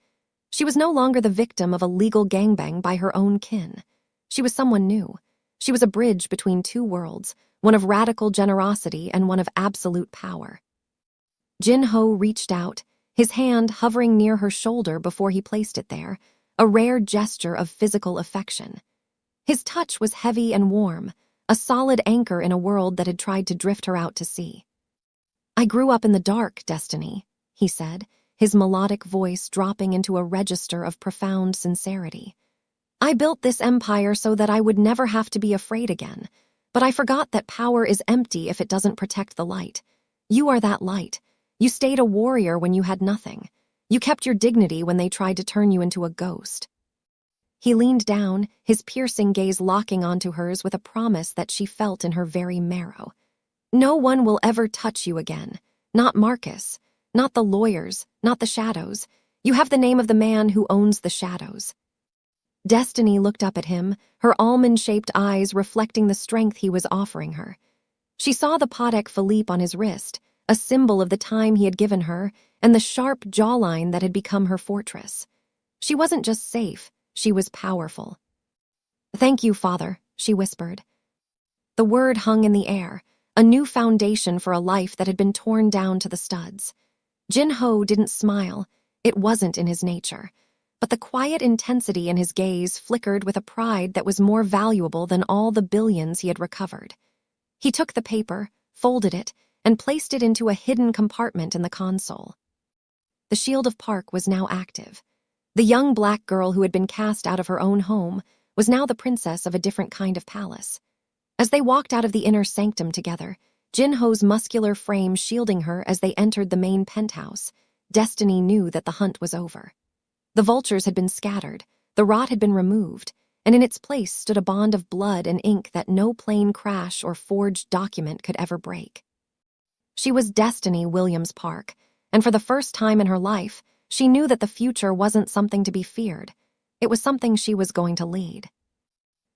She was no longer the victim of a legal gangbang by her own kin. She was someone new. She was a bridge between two worlds, one of radical generosity and one of absolute power. Jin-ho reached out, his hand hovering near her shoulder before he placed it there, a rare gesture of physical affection. His touch was heavy and warm, a solid anchor in a world that had tried to drift her out to sea. "I grew up in the dark, Destiny," he said, his melodic voice dropping into a register of profound sincerity. "I built this empire so that I would never have to be afraid again, but I forgot that power is empty if it doesn't protect the light. You are that light. You stayed a warrior when you had nothing. You kept your dignity when they tried to turn you into a ghost." He leaned down, his piercing gaze locking onto hers with a promise that she felt in her very marrow. "No one will ever touch you again. Not Marcus. Not the lawyers. Not the shadows. You have the name of the man who owns the shadows." Destiny looked up at him, her almond-shaped eyes reflecting the strength he was offering her. She saw the Patek Philippe on his wrist, a symbol of the time he had given her, and the sharp jawline that had become her fortress. She wasn't just safe, she was powerful. "Thank you, Father," she whispered. The word hung in the air, a new foundation for a life that had been torn down to the studs. Jin-ho didn't smile. It wasn't in his nature. But the quiet intensity in his gaze flickered with a pride that was more valuable than all the billions he had recovered. He took the paper, folded it, and placed it into a hidden compartment in the console. The Shield of Park was now active. The young black girl who had been cast out of her own home was now the princess of a different kind of palace. As they walked out of the inner sanctum together, Jin-ho's muscular frame shielding her as they entered the main penthouse, Destiny knew that the hunt was over. The vultures had been scattered, the rot had been removed, and in its place stood a bond of blood and ink that no plane crash or forged document could ever break. She was Destiny Williams Park, and for the first time in her life, she knew that the future wasn't something to be feared. It was something she was going to lead.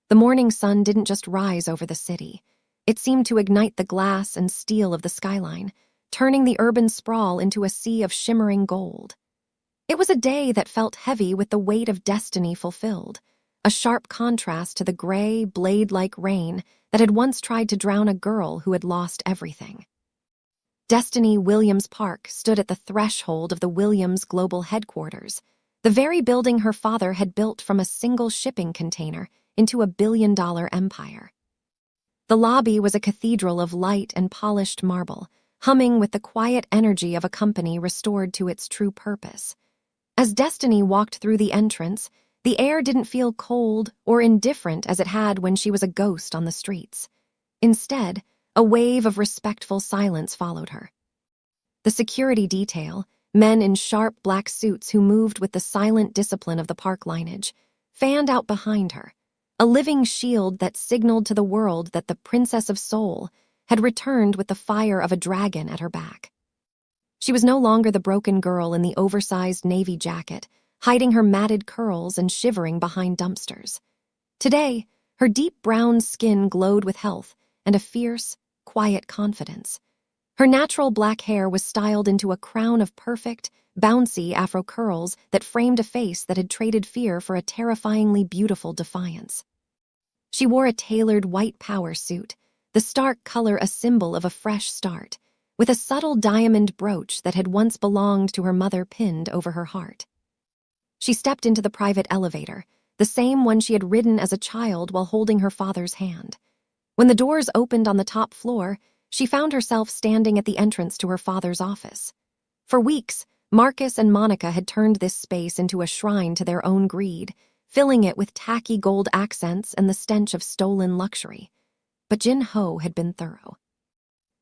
The morning sun didn't just rise over the city. It seemed to ignite the glass and steel of the skyline, turning the urban sprawl into a sea of shimmering gold. It was a day that felt heavy with the weight of destiny fulfilled, a sharp contrast to the gray, blade-like rain that had once tried to drown a girl who had lost everything. Destiny Williams Park stood at the threshold of the Williams Global Headquarters, the very building her father had built from a single shipping container into a billion-dollar empire. The lobby was a cathedral of light and polished marble, humming with the quiet energy of a company restored to its true purpose. As Destiny walked through the entrance, the air didn't feel cold or indifferent as it had when she was a ghost on the streets. Instead, a wave of respectful silence followed her. The security detail, men in sharp black suits who moved with the silent discipline of the park lineage, fanned out behind her, a living shield that signaled to the world that the Princess of Seoul had returned with the fire of a dragon at her back. She was no longer the broken girl in the oversized navy jacket, hiding her matted curls and shivering behind dumpsters. Today, her deep brown skin glowed with health and a fierce, quiet confidence. Her natural black hair was styled into a crown of perfect, bouncy Afro curls that framed a face that had traded fear for a terrifyingly beautiful defiance. She wore a tailored white power suit, the stark color a symbol of a fresh start, with a subtle diamond brooch that had once belonged to her mother pinned over her heart. She stepped into the private elevator, the same one she had ridden as a child while holding her father's hand. When the doors opened on the top floor, she found herself standing at the entrance to her father's office. For weeks, Marcus and Monica had turned this space into a shrine to their own greed, filling it with tacky gold accents and the stench of stolen luxury. But Jin Ho had been thorough.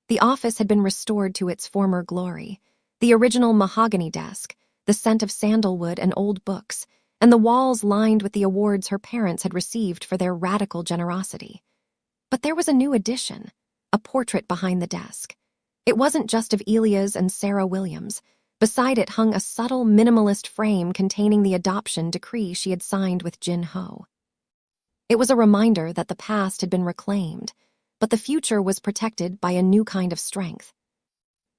The office had been restored to its former glory, the original mahogany desk, the scent of sandalwood and old books, and the walls lined with the awards her parents had received for their radical generosity. But there was a new addition, a portrait behind the desk. It wasn't just of Elias and Sarah Williams. Beside it hung a subtle, minimalist frame containing the adoption decree she had signed with Jin Ho. It was a reminder that the past had been reclaimed, but the future was protected by a new kind of strength.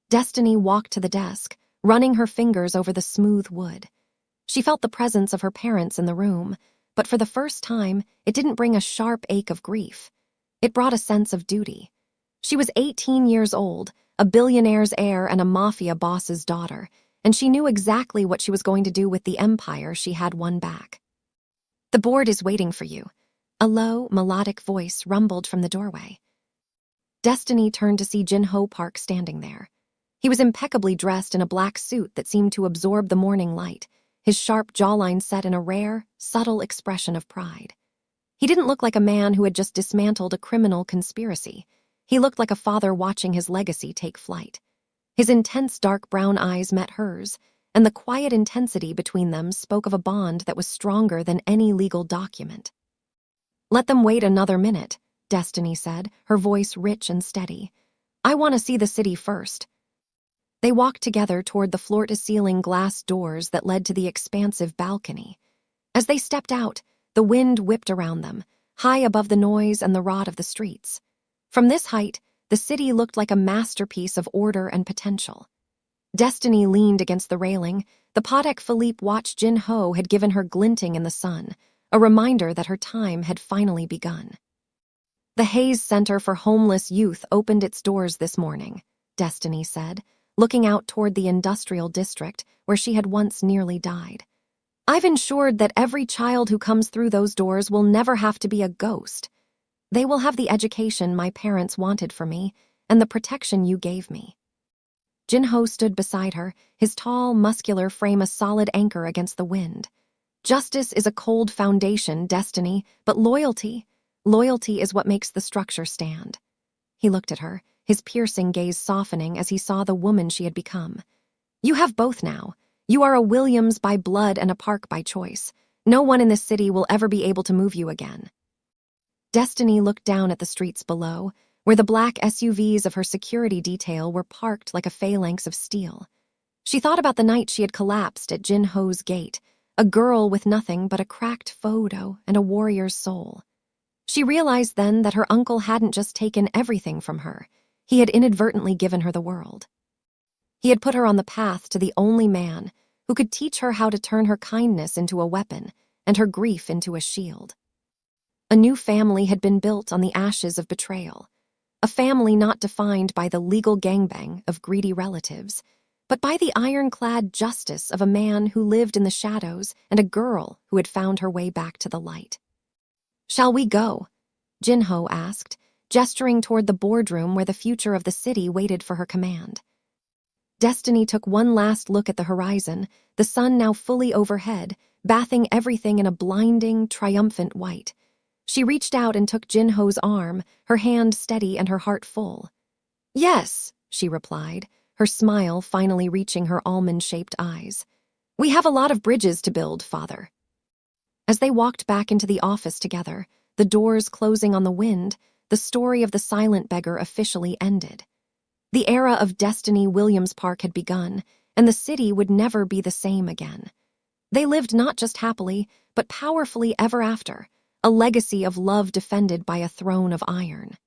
Destiny walked to the desk, running her fingers over the smooth wood. She felt the presence of her parents in the room, but for the first time, it didn't bring a sharp ache of grief. It brought a sense of duty. She was 18 years old, a billionaire's heir and a mafia boss's daughter, and she knew exactly what she was going to do with the empire she had won back. "The board is waiting for you," a low, melodic voice rumbled from the doorway. Destiny turned to see Jin Ho Park standing there. He was impeccably dressed in a black suit that seemed to absorb the morning light, his sharp jawline set in a rare, subtle expression of pride. He didn't look like a man who had just dismantled a criminal conspiracy. He looked like a father watching his legacy take flight. His intense dark brown eyes met hers, and the quiet intensity between them spoke of a bond that was stronger than any legal document. "Let them wait another minute," Destiny said, her voice rich and steady. "I want to see the city first." They walked together toward the floor-to-ceiling glass doors that led to the expansive balcony. As they stepped out, the wind whipped around them, high above the noise and the rot of the streets. From this height, the city looked like a masterpiece of order and potential. Destiny leaned against the railing. The Patek Philippe watch Jin Ho had given her glinting in the sun, a reminder that her time had finally begun. "The Hayes Center for Homeless Youth opened its doors this morning," Destiny said, looking out toward the industrial district where she had once nearly died. "I've ensured that every child who comes through those doors will never have to be a ghost. They will have the education my parents wanted for me and the protection you gave me." Jin Ho stood beside her, his tall, muscular frame a solid anchor against the wind. "Justice is a cold foundation, Destiny, but loyalty is what makes the structure stand." He looked at her, his piercing gaze softening as he saw the woman she had become. "You have both now. You are a Williams by blood and a Park by choice. No one in this city will ever be able to move you again." Destiny looked down at the streets below, where the black SUVs of her security detail were parked like a phalanx of steel. She thought about the night she had collapsed at Jin Ho's gate, a girl with nothing but a cracked photo and a warrior's soul. She realized then that her uncle hadn't just taken everything from her, he had inadvertently given her the world. He had put her on the path to the only man who could teach her how to turn her kindness into a weapon and her grief into a shield. A new family had been built on the ashes of betrayal. A family not defined by the legal gangbang of greedy relatives, but by the ironclad justice of a man who lived in the shadows and a girl who had found her way back to the light. "Shall we go?" Jinho asked, gesturing toward the boardroom where the future of the city waited for her command. Destiny took one last look at the horizon, the sun now fully overhead, bathing everything in a blinding, triumphant white. She reached out and took Jinho's arm, her hand steady and her heart full. "Yes," she replied, her smile finally reaching her almond-shaped eyes. "We have a lot of bridges to build, Father." As they walked back into the office together, the doors closing on the wind, the story of the silent beggar officially ended. The era of Destiny Williams Park had begun, and the city would never be the same again. They lived not just happily, but powerfully ever after, a legacy of love defended by a throne of iron.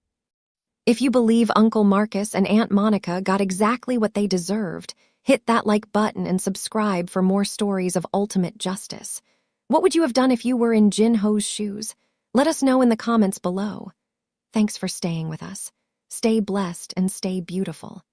If you believe Uncle Marcus and Aunt Monica got exactly what they deserved, hit that like button and subscribe for more stories of ultimate justice. What would you have done if you were in Jinho's shoes? Let us know in the comments below. Thanks for staying with us. Stay blessed and stay beautiful.